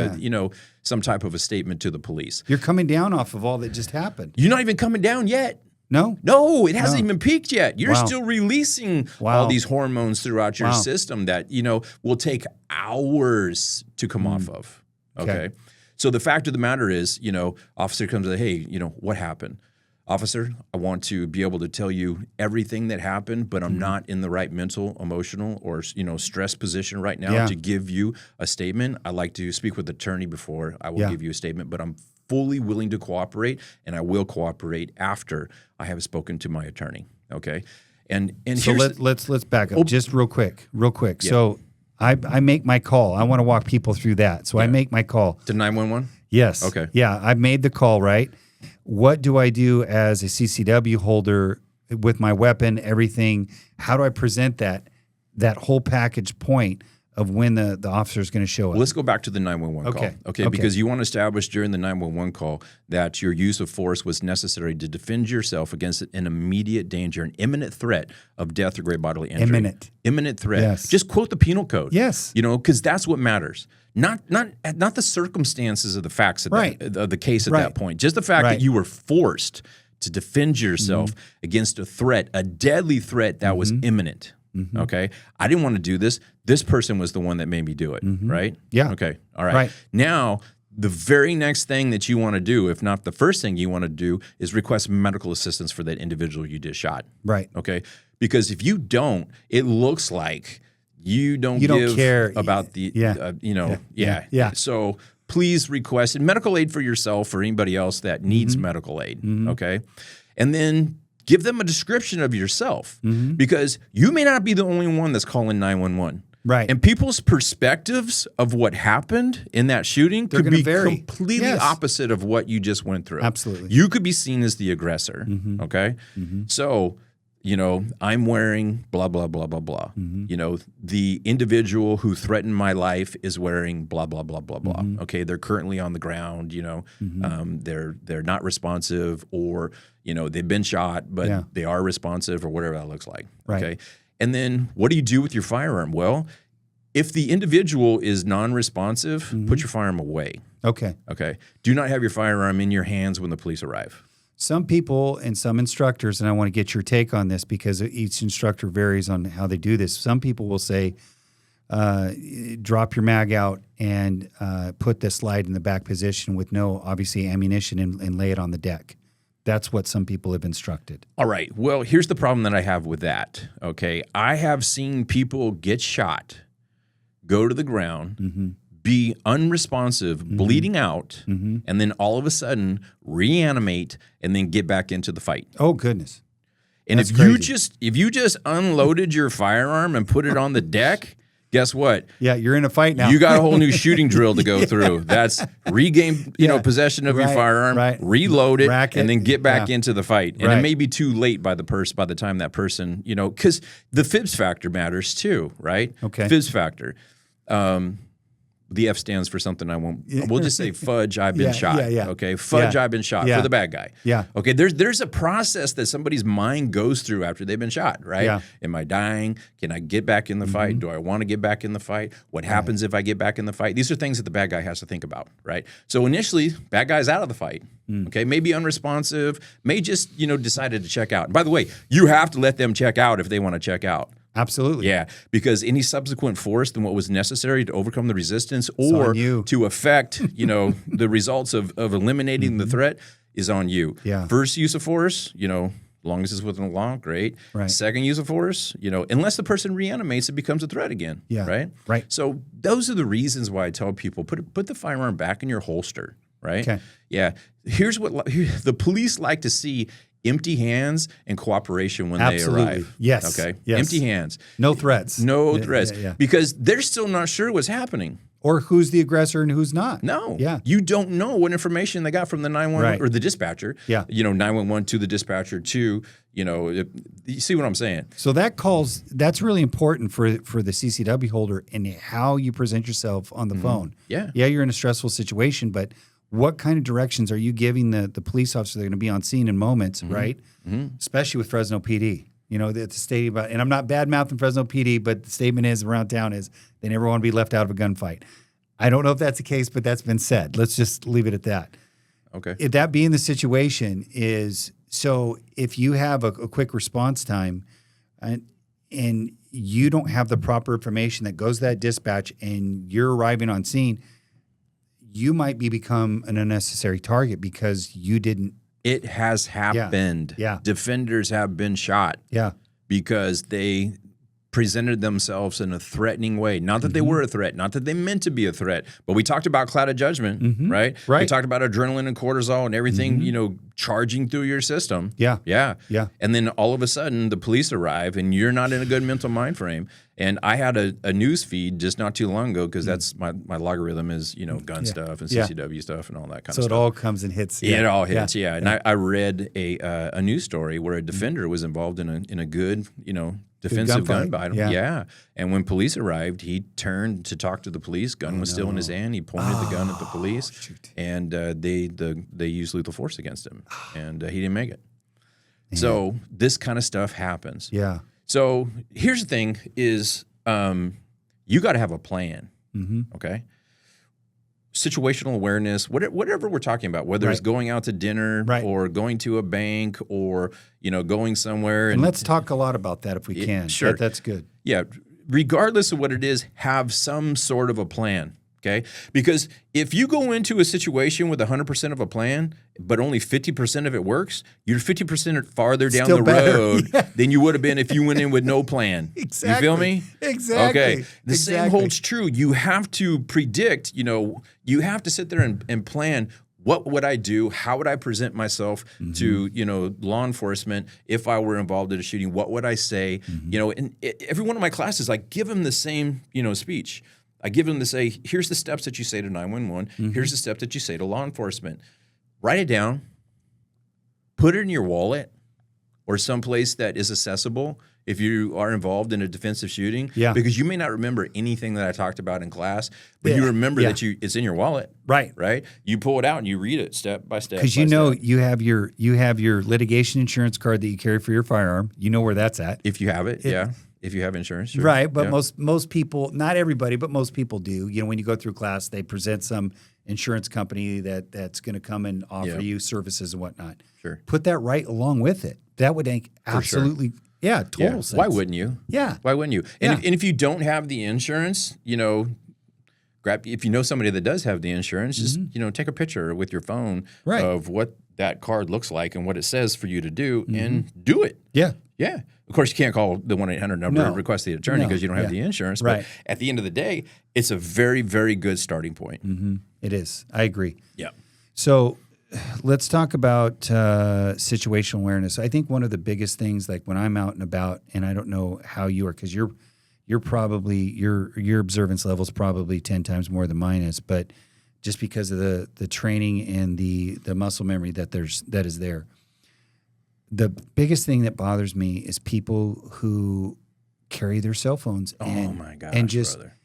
some type of a statement to the police. You're coming down off of all that just happened. You're not even coming down yet. No, it hasn't even peaked yet. You're still releasing all these hormones throughout your system that, will take hours to come off of. Okay. So the fact of the matter is, officer comes and says, hey, what happened? Officer, I want to be able to tell you everything that happened, but I'm not in the right mental, emotional, or stress position right now to give you a statement. I like to speak with the attorney before I will give you a statement, but I'm fully willing to cooperate, and I will cooperate after I have spoken to my attorney. Okay, and so let's back up just real quick. Yeah. So I make my call. I want to walk people through that. So I make my call to 911. Yes. Okay. Yeah, I made the call. Right. What do I do as a CCW holder with my weapon? Everything. How do I present that whole package point of when the officer is going to show up? Well, let's go back to the 911 call. Okay, because you want to establish during the 911 call that your use of force was necessary to defend yourself against an immediate danger, an imminent threat of death or great bodily injury. Imminent threat. Yes. Just quote the penal code. Yes. Because that's what matters. Not the circumstances of the facts of, of the case at that point. Just the fact that you were forced to defend yourself against a threat, a deadly threat that was imminent. Okay. I didn't want to do this. This person was the one that made me do it. Right? Yeah. Okay. All right. Now, the very next thing that you want to do, if not the first thing you want to do, is request medical assistance for that individual you just shot. Right. Okay. Because if you don't, it looks like you don't care about the, So please request medical aid for yourself or anybody else that needs medical aid. Okay. And then give them a description of yourself because you may not be the only one that's calling 911. Right. And people's perspectives of what happened in that shooting could be completely opposite of what you just went through. Absolutely. You could be seen as the aggressor. Okay. So, I'm wearing blah, blah, blah, blah, blah. The individual who threatened my life is wearing blah, blah, blah, blah, blah. Okay. They're currently on the ground, they're not responsive or, they've been shot, but they are responsive or whatever that looks like. Right. Okay. And then what do you do with your firearm? Well, if the individual is non-responsive, put your firearm away. Okay. Okay. Do not have your firearm in your hands when the police arrive. Some people and some instructors, and I want to get your take on this because each instructor varies on how they do this. Some people will say, drop your mag out and put the slide in the back position with no, obviously, ammunition and lay it on the deck. That's what some people have instructed. All right. Well, here's the problem that I have with that. Okay. I have seen people get shot, go to the ground, be unresponsive, bleeding out, and then all of a sudden reanimate and then get back into the fight. Oh, goodness. And if you just unloaded your firearm and put it on the deck, guess what? Yeah, you're in a fight now. You got a whole new shooting drill to go through. That's regain, possession of your firearm, reload it, and then get back into the fight. And it may be too late by the time that person, because the fibs factor matters too, right? Okay. Fibs factor. The F stands for something I won't. We'll just say fudge. I've been shot. Okay, fudge. I've been shot for the bad guy. Yeah. Okay. There's a process that somebody's mind goes through after they've been shot. Right. Yeah. Am I dying? Can I get back in the fight? Do I want to get back in the fight? What happens if I get back in the fight? These are things that the bad guy has to think about. Right. So initially, bad guy's out of the fight. Okay. Maybe unresponsive. May just decided to check out. And by the way, you have to let them check out if they want to check out. Absolutely. Yeah, because any subsequent force than what was necessary to overcome the resistance or to affect, the results of eliminating the threat is on you. Yeah. First use of force, long as it's within the law, great. Right. Second use of force, unless the person reanimates, it becomes a threat again. Yeah. Right? Right. So those are the reasons why I tell people, put the firearm back in your holster, right? Okay. Yeah. Here's what the police like to see: empty hands and cooperation when they arrive. Yes. Okay. Yes. Empty hands. No threats. No threats. Yeah. Because they're still not sure what's happening. Or who's the aggressor and who's not. No. Yeah. You don't know what information they got from the 911 or the dispatcher. Yeah. 911 to the dispatcher to, you see what I'm saying? So that's really important for the CCW holder and how you present yourself on the phone. Yeah. Yeah, you're in a stressful situation, but what kind of directions are you giving the police officer that are going to be on scene in moments, right? Mm-hmm. Especially with Fresno PD. The statement about, and I'm not bad-mouthing Fresno PD, but the statement is around town is they never want to be left out of a gunfight. I don't know if that's the case, but that's been said. Let's just leave it at that. Okay. That being the situation is, so if you have a quick response time and you don't have the proper information that goes to that dispatch and you're arriving on scene, you might become an unnecessary target because you didn't. It has happened. Yeah. Defenders have been shot. Yeah. Because they presented themselves in a threatening way. Not that they were a threat, not that they meant to be a threat, but we talked about cloud of judgment, right? Right. We talked about adrenaline and cortisol and everything, charging through your system. Yeah. Yeah. Yeah. And then all of a sudden the police arrive and you're not in a good mental mind frame. And I had a news feed just not too long ago because that's my logarithm is, gun stuff and CCW stuff and all that kind of stuff. So it all comes and hits. Yeah, it all hits, yeah. And I read a news story where a defender was involved in a good, defensive gun fight. Yeah. And when police arrived, he turned to talk to the police. Gun was still in his hand. He pointed the gun at the police, and they used lethal force against him, and he didn't make it. Man. So this kind of stuff happens. Yeah. So here's the thing: is you got to have a plan. Okay. Situational awareness, whatever we're talking about, whether it's going out to dinner or going to a bank or, going somewhere. And let's talk a lot about that if we can. Sure. That's good. Yeah. Regardless of what it is, have some sort of a plan. Okay. Because if you go into a situation with 100% of a plan, but only 50% of it works, you're 50% farther down the road than you would have been if you went in with no plan. Exactly. You feel me? Exactly. Okay. The same holds true. You have to predict, you have to sit there and plan. What would I do? How would I present myself to, law enforcement if I were involved in a shooting? What would I say? And every one of my classes, I give them the same, speech. I give them to say, here's the steps that you say to 911. Here's the steps that you say to law enforcement. Write it down. Put it in your wallet or someplace that is accessible if you are involved in a defensive shooting. Yeah. Because you may not remember anything that I talked about in class, but you remember that it's in your wallet. Right. Right? You pull it out and you read it step by step. Because you have your litigation insurance card that you carry for your firearm. You know where that's at. If you have it. If you have insurance, sure. Right, but most people, not everybody, but most people do. When you go through class, they present some insurance company that's going to come and offer you services and whatnot. Sure. Put that right along with it. That would make absolutely, total sense. Why wouldn't you? Yeah. Why wouldn't you? And if you don't have the insurance, if you know somebody that does have the insurance, just take a picture with your phone of what that card looks like and what it says for you to do, and do it. Yeah. Yeah. Of course, you can't call the 1-800 number and request the attorney because you don't have the insurance. But at the end of the day, it's a very, very good starting point. It is. I agree. Yeah. So let's talk about situational awareness. I think one of the biggest things, like when I'm out and about, and I don't know how you are, because you're probably your observance level is probably 10 times more than mine is, but just because of the training and the muscle memory that is there. The biggest thing that bothers me is people who carry their cell phones and, oh my gosh, and just, brother.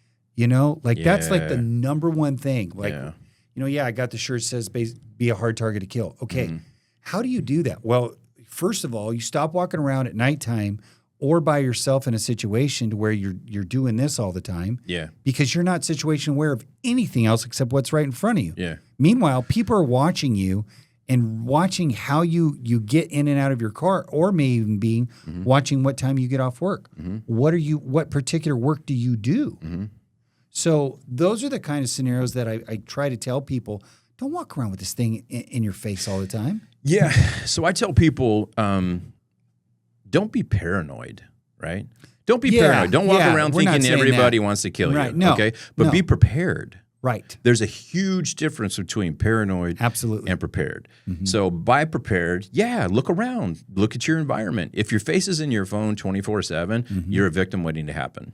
That's like the number one thing. Like, I got the shirt that says be a hard target to kill. Okay. How do you do that? Well, first of all, you stop walking around at nighttime or by yourself in a situation to where you're doing this all the time. Yeah. Because you're not situation aware of anything else except what's right in front of you. Yeah. Meanwhile, people are watching you and watching how you get in and out of your car, or may even be watching what time you get off work. What particular work do you do? So those are the kind of scenarios that I try to tell people, don't walk around with this thing in your face all the time. Yeah. So I tell people, don't be paranoid, right? Don't be paranoid. Don't walk around thinking everybody wants to kill you. No, okay? But be prepared. Right. There's a huge difference between paranoid and prepared. So by prepared, look around. Look at your environment. If your face is in your phone 24/7, you're a victim waiting to happen.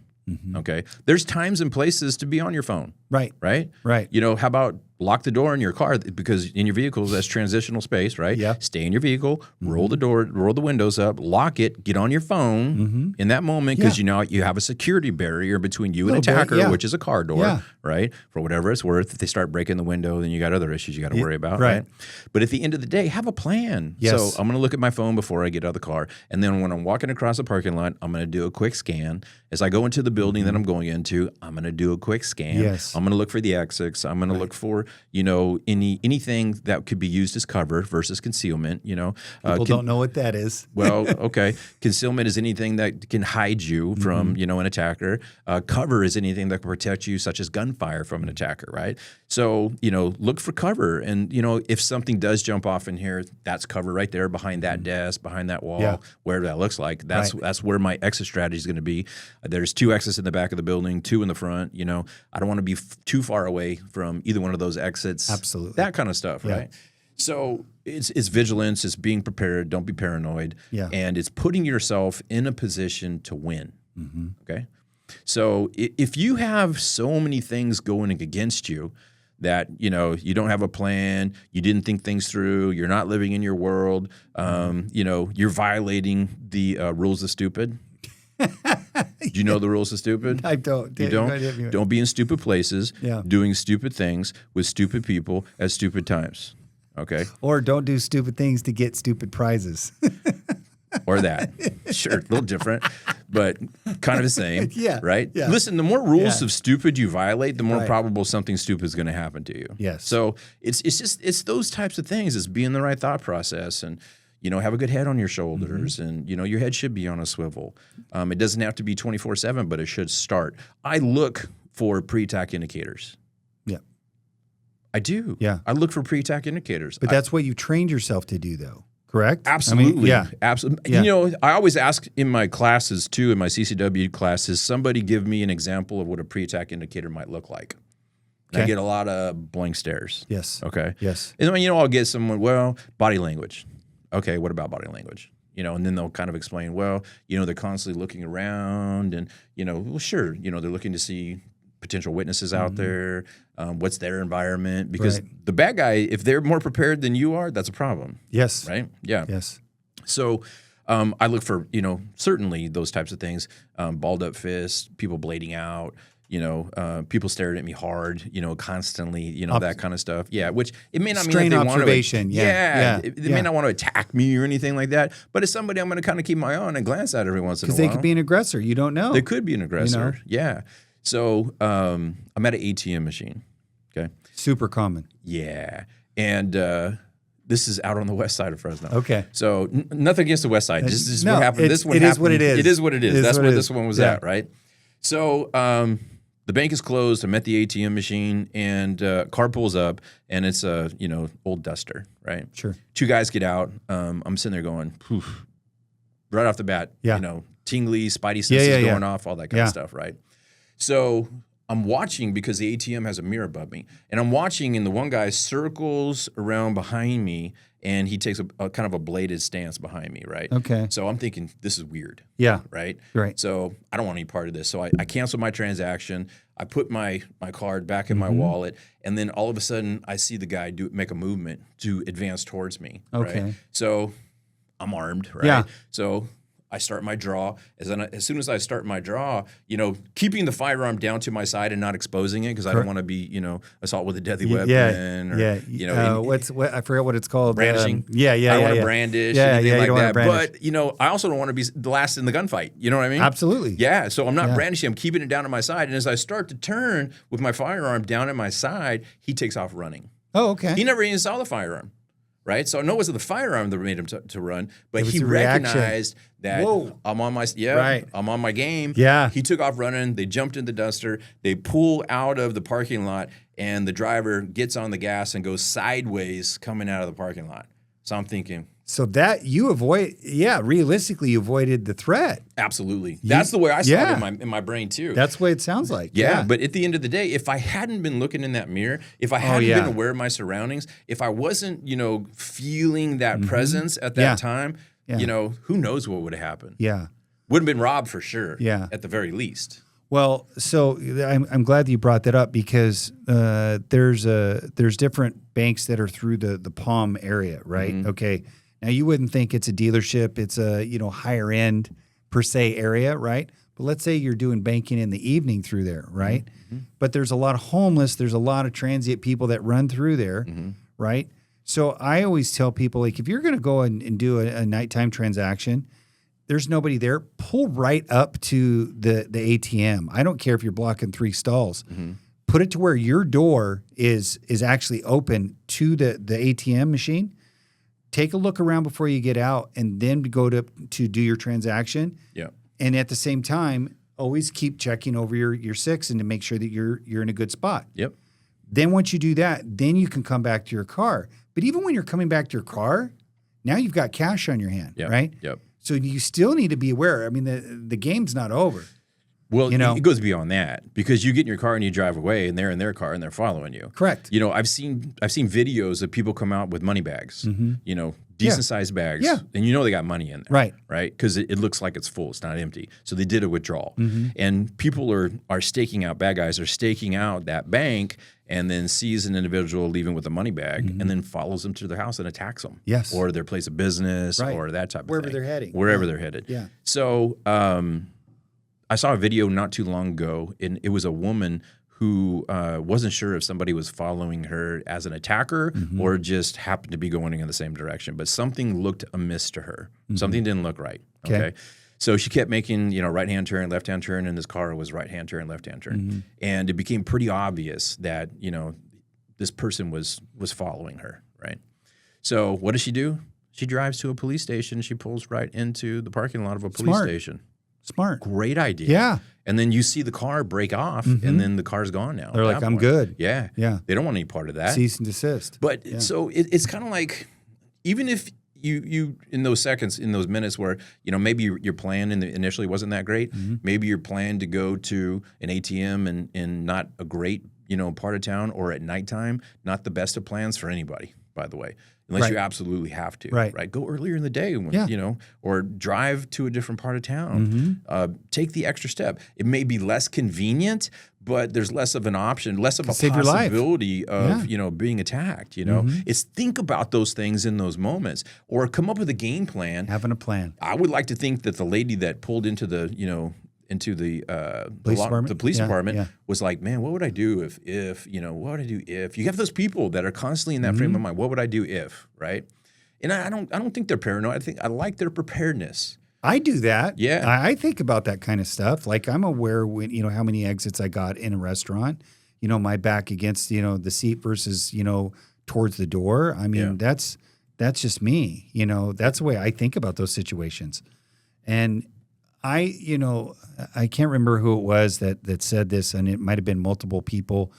Okay. There's times and places to be on your phone. Right. Right? Right. You know, how about lock the door in your car because in your vehicle that's transitional space, right? Yeah. Stay in your vehicle, roll the door, roll the windows up, lock it, get on your phone in that moment because you know you have a security barrier between you and attacker, which is a car door, right? For whatever it's worth. If they start breaking the window, then you got other issues you got to worry about, right? But at the end of the day, have a plan. Yes. So I'm going to look at my phone before I get out of the car. And then when I'm walking across the parking lot, I'm going to do a quick scan. As I go into the building that I'm going into, I'm going to do a quick scan. Yes. I'm going to look for the exits. I'm going to look for, you know, anything that could be used as cover versus concealment, you know. People don't know what that is. Well, okay. Concealment is anything that can hide you from, you know, an attacker. Cover is anything that can protect you, such as gunfire from an attacker, right? So, you know, look for cover. And, you know, if something does jump off in here, that's cover right there behind that desk, behind that wall, wherever that looks like. That's where my exit strategy is going to be. There's 2 exits in the back of the building, 2 in the front. You know, I don't want to be too far away from either one of those exits. Absolutely. That kind of stuff, right? So it's vigilance, it's being prepared, don't be paranoid, and it's putting yourself in a position to win, okay? So if you have so many things going against you that, you know, you don't have a plan, you didn't think things through, you're not living in your world, you know, you're violating the rules of stupid. Do you know the rules of stupid? I don't. You don't? Don't be in stupid places, doing stupid things with stupid people at stupid times. Okay? Or don't do stupid things to get stupid prizes. Or that. Sure, a little different, but kind of the same. Right? Yeah. Listen, the more rules of stupid you violate, the more probable something stupid is going to happen to you. Yes. So it's those types of things. It's being the right thought process and, you know, have a good head on your shoulders and, you know, your head should be on a swivel. It doesn't have to be 24/7, but it should start. I look for pre-attack indicators. Yeah. I do. Yeah. I look for pre-attack indicators. But that's what you trained yourself to do, though, correct? Absolutely. I mean, Absolutely. Yeah. You know, I always ask in my classes, too, in my CCW classes, somebody give me an example of what a pre-attack indicator might look like. And I get a lot of blank stares. Yes. Okay. Yes. And then, you know, I'll get someone, well, body language. Okay, what about body language? You know, and then they'll kind of explain, well, you know, they're constantly looking around and, you know, well, sure, you know, they're looking to see potential witnesses out there, what's their environment. Because the bad guy, if they're more prepared than you are, that's a problem. Yes. Right? Yeah. Yes. So I look for, you know, certainly those types of things, balled up fists, people blading out, you know, people staring at me hard, you know, constantly, you know, that kind of stuff. Yeah, which it may not mean that they observation. want to. They may not want to attack me or anything like that. But it's somebody I'm going to kind of keep my eye on and glance at every once in a while. Because they could be an aggressor. You don't know. They could be an aggressor. You know? Yeah. So I'm at an ATM machine. Okay. Super common. Yeah. And this is out on the west side of Fresno. Okay. So nothing against the west side. This is no, what happened. This one it is what it is. It is what it is. That's where this one was Yeah. at, right? So the bank is closed. I'm at the ATM machine, and car pulls up, and it's a old Duster, right? Sure. 2 guys get out. I'm sitting there going, poof, right off the bat, tingly, spidey senses going off, all that kind of stuff, right? So I'm watching because the ATM has a mirror above me, and I'm watching, and the one guy circles around behind me, and he takes a kind of a bladed stance behind me, right? Okay. So I'm thinking, this is weird. Yeah. Right? Right. So I don't want any part of this. So I cancel my transaction. I put my card back in my wallet, and then all of a sudden I see the guy make a movement to advance towards me. Okay. Right? So I'm armed, right? Yeah. So I start my draw. As soon as I start my draw, keeping the firearm down to my side and not exposing it because I don't want to be, assault with a deadly weapon. I forget what it's called. Brandishing. I don't want to brandish. anything like that. But I also don't want to be the last in the gunfight. You know what I mean? Absolutely. Yeah. So I'm not brandishing. I'm keeping it down to my side. And as I start to turn with my firearm down at my side, he takes off running. Oh, okay. He never even saw the firearm. Right, so I know it wasn't the firearm that made him to run, but he reaction. recognized that I'm on my I'm on my game. Yeah, he took off running. They jumped in the Duster. They pull out of the parking lot, and the driver gets on the gas and goes sideways coming out of the parking lot. So I'm thinking. So that realistically, you avoided the threat. Absolutely. That's the way I saw it in my brain, too. That's the way it sounds like. Yeah, but at the end of the day, if I hadn't been looking in that mirror, if I hadn't been aware of my surroundings, if I wasn't, feeling that presence at that time, who knows what would have happened. Yeah. Would have been robbed for sure. Yeah. At the very least. Well, so I'm glad that you brought that up because there's different banks that are through the Palm area, right? Mm-hmm. Okay. Now you wouldn't think it's a dealership, it's a higher end per se area, right? But let's say you're doing banking in the evening through there, right? Mm-hmm. But there's a lot of homeless, there's a lot of transient people that run through there, right? So I always tell people, like, if you're going to go and do a nighttime transaction, there's nobody there, pull right up to the ATM. I don't care if you're blocking 3 stalls. Put it to where your door is actually open to the ATM machine. Take a look around before you get out and then go to do your transaction. Yeah. And at the same time, always keep checking over your 6 and to make sure that you're in a good spot. Yep. Then once you do that, then you can come back to your car. But even when you're coming back to your car, now you've got cash on your hand, right? Yep. So you still need to be aware. I mean, the game's not over. Well, it goes beyond that because you get in your car and you drive away, and they're in their car and they're following you. Correct. I've seen videos of people come out with money bags. Decent sized bags. Yeah. And they got money in there. Right. Right. Because it looks like it's full. It's not empty. So they did a withdrawal, and people are staking out. Bad guys are staking out that bank, and then sees an individual leaving with a money bag, and then follows them to their house and attacks them. Yes. Or their place of business, Right. or that type of Wherever thing. they're heading. Wherever they're headed. Yeah. So I saw a video not too long ago, and it was a woman who wasn't sure if somebody was following her as an attacker or just happened to be going in the same direction. But something looked amiss to her. Something didn't look right. Okay. So she kept making, right-hand turn, left-hand turn, and this car was right-hand turn, left-hand turn. And it became pretty obvious that, this person was following her, right? So what does she do? She drives to a police station. She pulls right into the parking lot of a police station. Smart. Great idea. Yeah. And then you see the car break off, and then the car's gone now. They're like, I'm good. Yeah. Yeah. They don't want any part of that. Cease and desist. But so it's kind of like, even if you in those seconds, in those minutes where, maybe your plan initially wasn't that great, maybe your plan to go to an ATM in not a great, part of town, or at nighttime, not the best of plans for anybody, by the way. Unless you absolutely have to, right? Go earlier in the day, when, or drive to a different part of town. Take the extra step. It may be less convenient, but there's less of an option, less of a possibility of being attacked. It's think about those things in those moments, or come up with a game plan. Having a plan. I would like to think that the lady that pulled into the police department was like, man, what would I do if what would I do if you have those people that are constantly in that frame of mind? What would I do if, right? And I don't think they're paranoid. I like their preparedness. I do that. Yeah. I think about that kind of stuff. Like, I'm aware when, how many exits I got in a restaurant, my back against, the seat versus, towards the door. I mean, that's just me, that's the way I think about those situations. And I can't remember who it was that said this, and it might have been multiple people,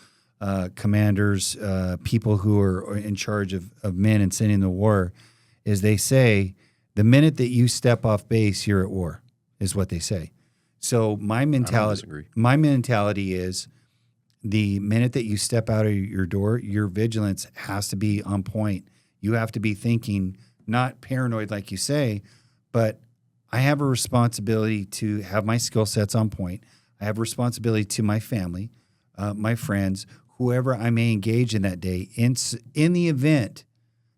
commanders, people who are in charge of men and sending the war, is they say, the minute that you step off base, you're at war, is what they say. So my mentality is, the minute that you step out of your door, your vigilance has to be on point. You have to be thinking, not paranoid like you say, but I have a responsibility to have my skill sets on point. I have a responsibility to my family, my friends, whoever I may engage in that day. In the event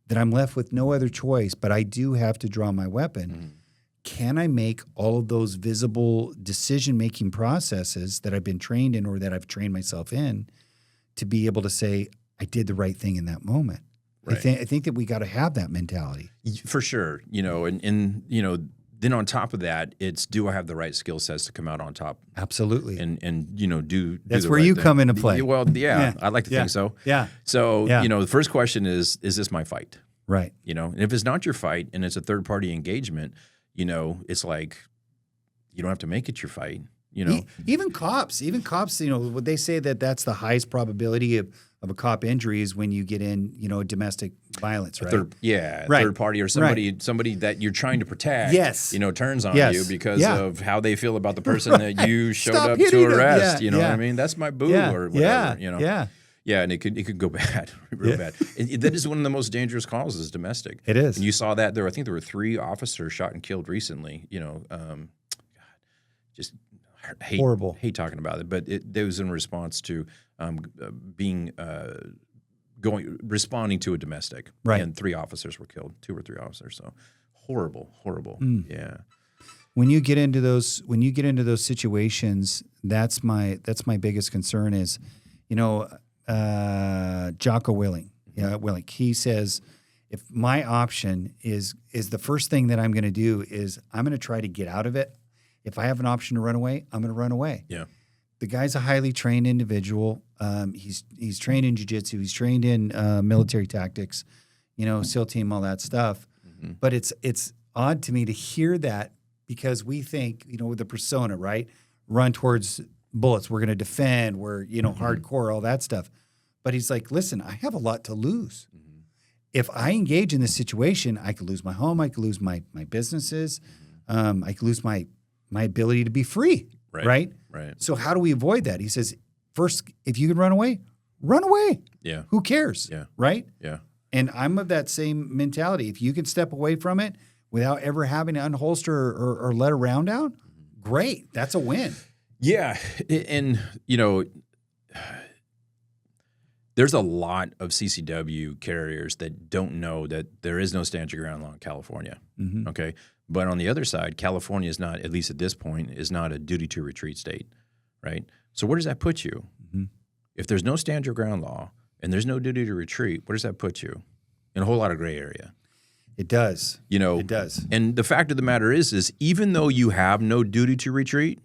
that I'm left with no other choice, but I do have to draw my weapon, can I make all of those visible decision-making processes that I've been trained in, or that I've trained myself in, to be able to say, I did the right thing in that moment? Right. I think that we got to have that mentality. For sure. Then on top of that, it's, do I have the right skill sets to come out on top? Absolutely. And do that's the where right you thing. come into play. Well, I'd like to think so. Yeah. So, the first question is this my fight? Right. And if it's not your fight and it's a third party engagement, it's like, you don't have to make it your fight. Even cops, would they say that that's the highest probability of a cop injury is when you get in, domestic violence, right? Third party, or somebody that you're trying to protect, turns on you because of how they feel about the person that you showed up to arrest. You know what I mean? That's my boo or whatever. Yeah, and it could go bad, real bad. That is one of the most dangerous causes, domestic. It is. And you saw that I think there were 3 officers shot and killed recently. Just Horrible. Hate talking about it, but it was in response to responding to a domestic. Right. And 3 officers were killed, 2 or 3 officers. So horrible. Yeah. When you get into those situations, that's my biggest concern is, Jocko Willink. Yeah, Willink. He says, if my option is the first thing that I'm going to do is I'm going to try to get out of it. If I have an option to run away, I'm going to run away. Yeah. The guy's a highly trained individual. He's trained in jiu-jitsu. He's trained in military tactics, SEAL team, all that stuff. Mm-hmm. But it's odd to me to hear that because we think, with the persona, right? Run towards bullets. We're going to defend. We're, hardcore, all that stuff. But he's like, listen, I have a lot to lose. Mm-hmm. If I engage in this situation, I could lose my home. I could lose my businesses. I could lose my ability to be free. Right. Right. So how do we avoid that? He says, first, if you can run away, run away. Yeah. Who cares? Yeah. Right. Yeah. And I'm of that same mentality. If you can step away from it without ever having to unholster or let a round out, great. That's a win. Yeah. And, there's a lot of CCW carriers that don't know that there is no stand your ground law in California. Mm-hmm. Okay. But on the other side, California is not, at least at this point, is not a duty to retreat state, right? So where does that put you? Mm-hmm. If there's no stand your ground law and there's no duty to retreat, where does that put you? In a whole lot of gray area. It does. It does. And the fact of the matter is even though you have no duty to retreat,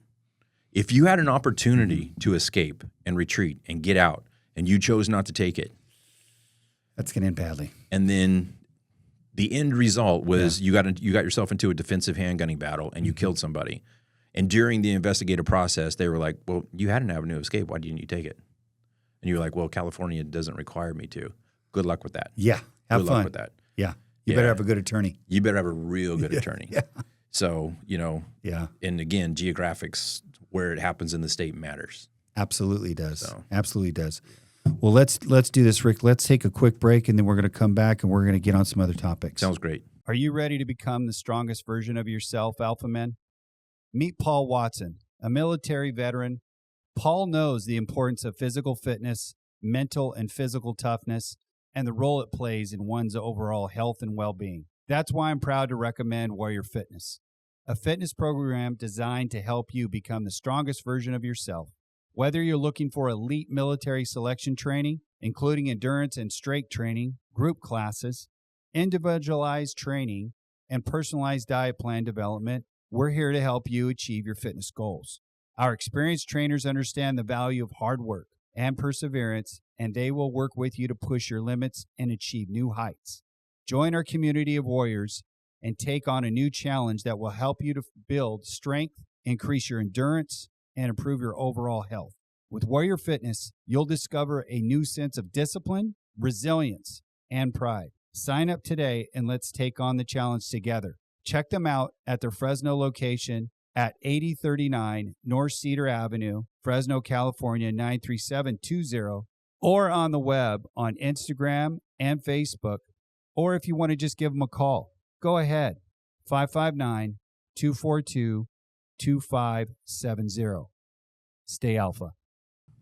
if you had an opportunity to escape and retreat and get out and you chose not to take it, that's going to end badly. And then the end result was you got yourself into a defensive handgunning battle and you killed somebody. And during the investigative process, they were like, well, you had an avenue of escape. Why didn't you take it? And you were like, well, California doesn't require me to. Good luck with that. Yeah. Have Good fun. luck with that. Yeah. You better have a good attorney. You better have a real good attorney. Yeah. So, Yeah. And again, geographics, where it happens in the state matters. Absolutely does. So. Absolutely does. Well, let's do this, Rick. Let's take a quick break, and then we're going to come back, and we're going to get on some other topics. Sounds great. Are you ready to become the strongest version of yourself, Alpha Men? Meet Paul Watson, a military veteran. Paul knows the importance of physical fitness, mental and physical toughness, and the role it plays in one's overall health and well-being. That's why I'm proud to recommend Warrior Fitness, a fitness program designed to help you become the strongest version of yourself. Whether you're looking for elite military selection training, including endurance and strength training, group classes, individualized training, and personalized diet plan development, we're here to help you achieve your fitness goals. Our experienced trainers understand the value of hard work and perseverance, and they will work with you to push your limits and achieve new heights. Join our community of warriors and take on a new challenge that will help you to build strength, increase your endurance, and improve your overall health. With Warrior Fitness, you'll discover a new sense of discipline, resilience, and pride. Sign up today and let's take on the challenge together. Check them out at their Fresno location at 8039 North Cedar Avenue, Fresno, California, 93720, or on the web on Instagram and Facebook. Or if you want to just give them a call, go ahead, 559-242-2570. Stay Alpha.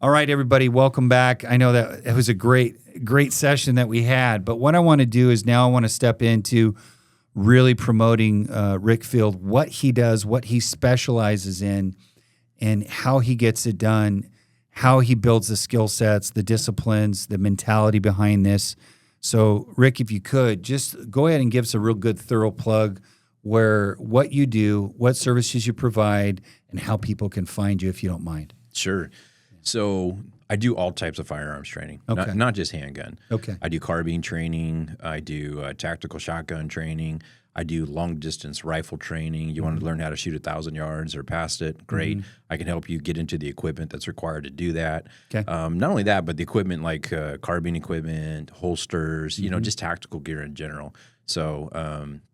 All right, everybody, welcome back. I know that it was a great session that we had, but what I want to do is now I want to step into really promoting Rick Field, what he does, what he specializes in, and how he gets it done, how he builds the skill sets, the disciplines, the mentality behind this. So, Rick, if you could, just go ahead and give us a real good, thorough plug where what you do, what services you provide, and how people can find you, if you don't mind. Sure. So I do all types of firearms training, Okay. not just handgun. Okay. I do carbine training. I do tactical shotgun training. I do long distance rifle training. You want to learn how to shoot 1,000 yards or past it? Great. I can help you get into the equipment that's required to do that. Okay. Not only that, but the equipment like carbine equipment, holsters, just tactical gear in general. So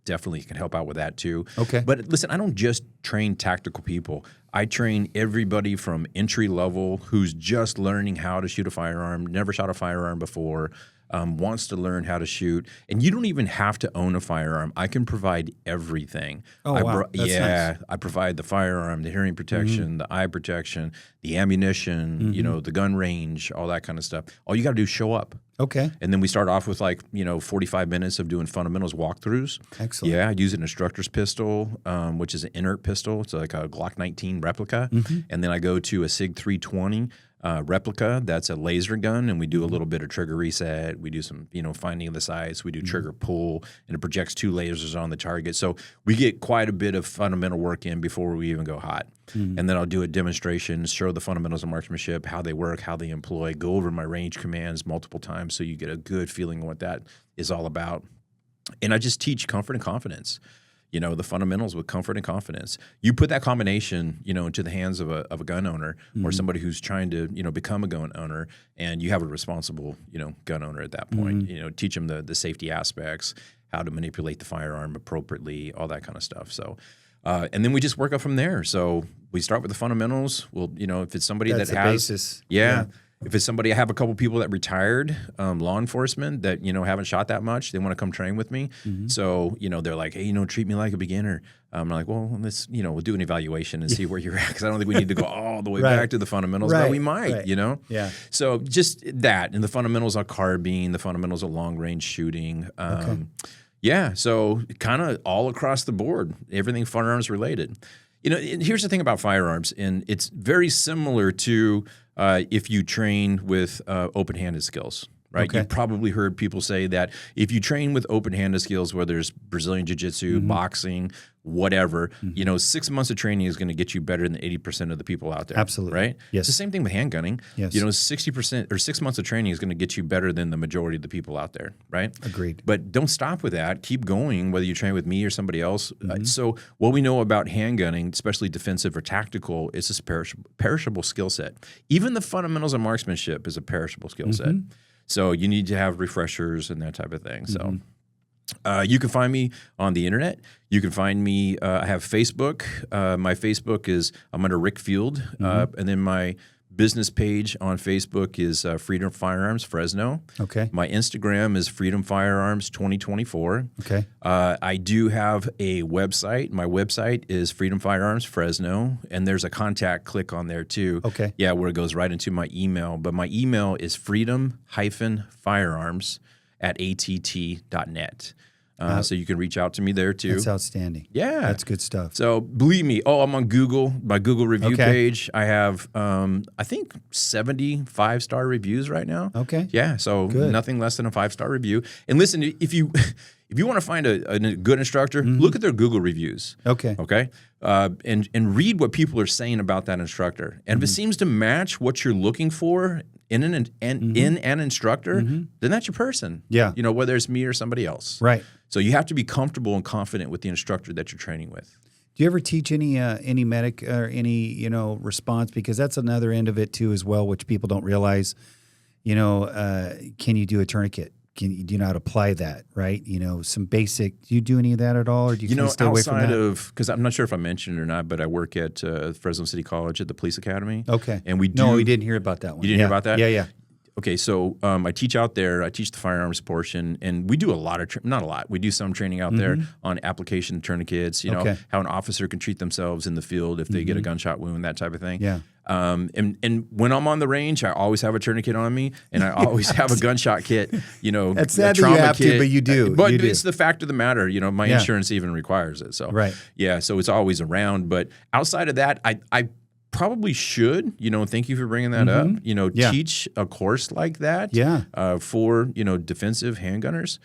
definitely can help out with that too. Okay. But listen, I don't just train tactical people. I train everybody from entry level who's just learning how to shoot a firearm, never shot a firearm before, wants to learn how to shoot, and you don't even have to own a firearm. I can provide everything. Oh, wow. That's nice. I provide the firearm, the hearing protection, the eye protection, the ammunition, the gun range, all that kind of stuff. All you got to do is show up. Okay. And then we start off with 45 minutes of doing fundamentals walkthroughs. Excellent. Yeah, I use an instructor's pistol, which is an inert pistol. It's like a Glock 19 replica. And then I go to a SIG 320 replica. That's a laser gun, and we do a little bit of trigger reset. We do some, finding of the sights. We do trigger pull, and it projects 2 lasers on the target. So we get quite a bit of fundamental work in before we even go hot. And then I'll do a demonstration, show the fundamentals of marksmanship, how they work, how they employ, go over my range commands multiple times so you get a good feeling of what that is all about. And I just teach comfort and confidence. The fundamentals with comfort and confidence. You put that combination, into the hands of a gun owner or somebody who's trying to, become a gun owner, and you have a responsible, gun owner at that point. Teach them the safety aspects, how to manipulate the firearm appropriately, all that kind of stuff. So, and then we just work up from there. So we start with the fundamentals. Well, if it's somebody That's that the has, basis. yeah. If it's somebody, I have a couple people that retired, law enforcement that, haven't shot that much. They want to come train with me. So, they're like, hey, treat me like a beginner. I'm like, well, let's, we'll do an evaluation and see where you're at. Because I don't think we need to go all the way back to the fundamentals, but we might, Yeah. So just that. And the fundamentals of carbine, the fundamentals of long range shooting. Yeah. So kind of all across the board, everything firearms related. And here's the thing about firearms, and it's very similar to if you train with open-handed skills, right? Okay. You've probably heard people say that if you train with open-handed skills, whether it's Brazilian Jiu-Jitsu, boxing, whatever, 6 months of training is going to get you better than 80% of the people out there. Absolutely. Right? Yes. It's the same thing with handgunning. Yes. 60% or 6 months of training is going to get you better than the majority of the people out there, right? Agreed. But don't stop with that. Keep going, whether you train with me or somebody else. So what we know about handgunning, especially defensive or tactical, is this perishable skill set. Even the fundamentals of marksmanship is a perishable skill set. So you need to have refreshers and that type of thing. So you can find me on the internet. You can find me, I have Facebook. My Facebook is, I'm under Rick Field. And then my business page on Facebook is Freedom Firearms Fresno. Okay. My Instagram is Freedom Firearms 2024. Okay. I do have a website. My website is Freedom Firearms Fresno, and there's a contact click on there too. Okay. Yeah, where it goes right into my email. But my email is freedom-firearms@att.net. So you can reach out to me there too. That's outstanding. Yeah. That's good stuff. So believe me, I'm on Google, my Google review Okay. page. I have, I think 70 5-star reviews right now. Okay. Yeah. So Good. nothing less than a 5-star review. And listen, if you want to find a good instructor, look at their Google reviews. Okay. Okay. And read what people are saying about that instructor. And if it seems to match what you're looking for in an instructor, then that's your person. Yeah. Whether it's me or somebody else. Right. So you have to be comfortable and confident with the instructor that you're training with. Do you ever teach any medic or any response? Because that's another end of it too as well, which people don't realize. Can you do a tourniquet? Do you know how to apply that? Right? Some basic. Do you do any of that at all, or do you kind of stay away from that? Outside of, because I'm not sure if I mentioned it or not, but I work at Fresno City College at the Police Academy. Okay. And we do. No, we didn't hear about that one. You didn't hear about that? Yeah. Okay, so I teach out there. I teach the firearms portion, and we do a lot of not a lot. We do some training out there on application tourniquets. How an officer can treat themselves in the field if they get a gunshot wound, that type of thing. Yeah. And when I'm on the range, I always have a tourniquet on me, and I always have a gunshot kit. That's sad a that trauma you have kit. to, but you do. But You do. it's the fact of the matter. My insurance even requires it. So Right. yeah, so it's always around. But outside of that, I probably should, thank you for bringing that up, Yeah. teach a course like that Yeah. for, defensive handgunners.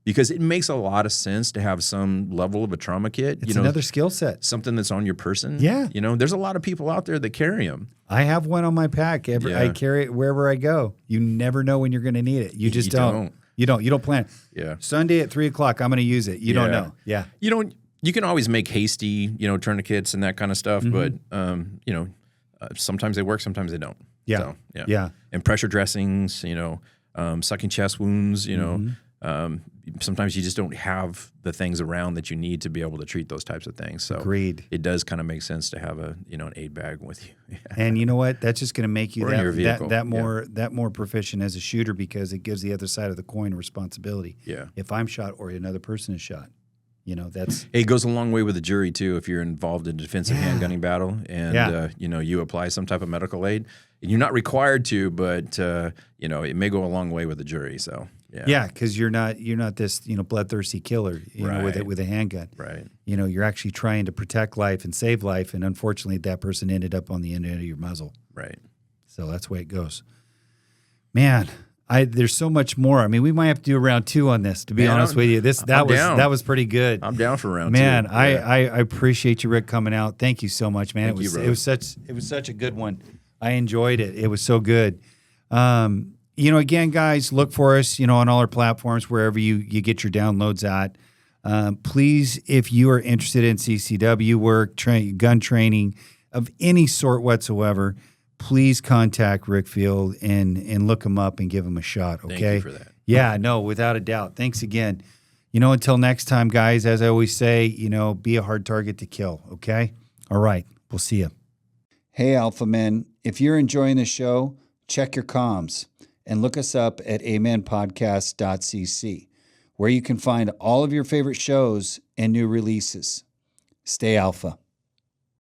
Because it makes a lot of sense to have some level of a trauma kit. It's another skill set. Something that's on your person. Yeah. There's a lot of people out there that carry them. I have one on my pack. I carry it wherever I go. You never know when you're going to need it. You just don't. You don't plan. Yeah. Sunday at 3:00, I'm going to use it. You don't know. Yeah. You can always make hasty, tourniquets and that kind of stuff, but sometimes they work, sometimes they don't. Yeah. So, Yeah. And pressure dressings, sucking chest wounds, sometimes you just don't have the things around that you need to be able to treat those types of things. So Agreed. it does kind of make sense to have an aid bag with you. Yeah. And you know what? That's just going to make you Or in your vehicle. that more proficient as a shooter, because it gives the other side of the coin responsibility. Yeah. If I'm shot or another person is shot, that's It goes a long way with the jury too. If you're involved in a defensive handgunning battle and you apply some type of medical aid, and you're not required to, but it may go a long way with the jury. So yeah, because you're not this bloodthirsty killer with a handgun. Right. You're actually trying to protect life and save life, and unfortunately, that person ended up on the end of your muzzle. Right. So that's the way it goes. Man, there's so much more. I mean, we might have to do a round 2 on this. To be honest with you, that was pretty good. I'm down for round 2. Man, I appreciate you, Rick, coming out. Thank you so much, man. Thank you, it was such a good one. I enjoyed it. It was so good. Again, guys, look for us, on all our platforms, wherever you get your downloads at. Please, if you are interested in CCW work, gun training of any sort whatsoever, please contact Rick Field and look him up and give him a shot, okay? Thank you for that. Yeah, no, without a doubt. Thanks again. Until next time, guys, as I always say, be a hard target to kill, okay? All right, we'll see you. Hey, Alpha Men, if you're enjoying the show, check your comms and look us up at amenpodcast.cc, where you can find all of your favorite shows and new releases. Stay Alpha.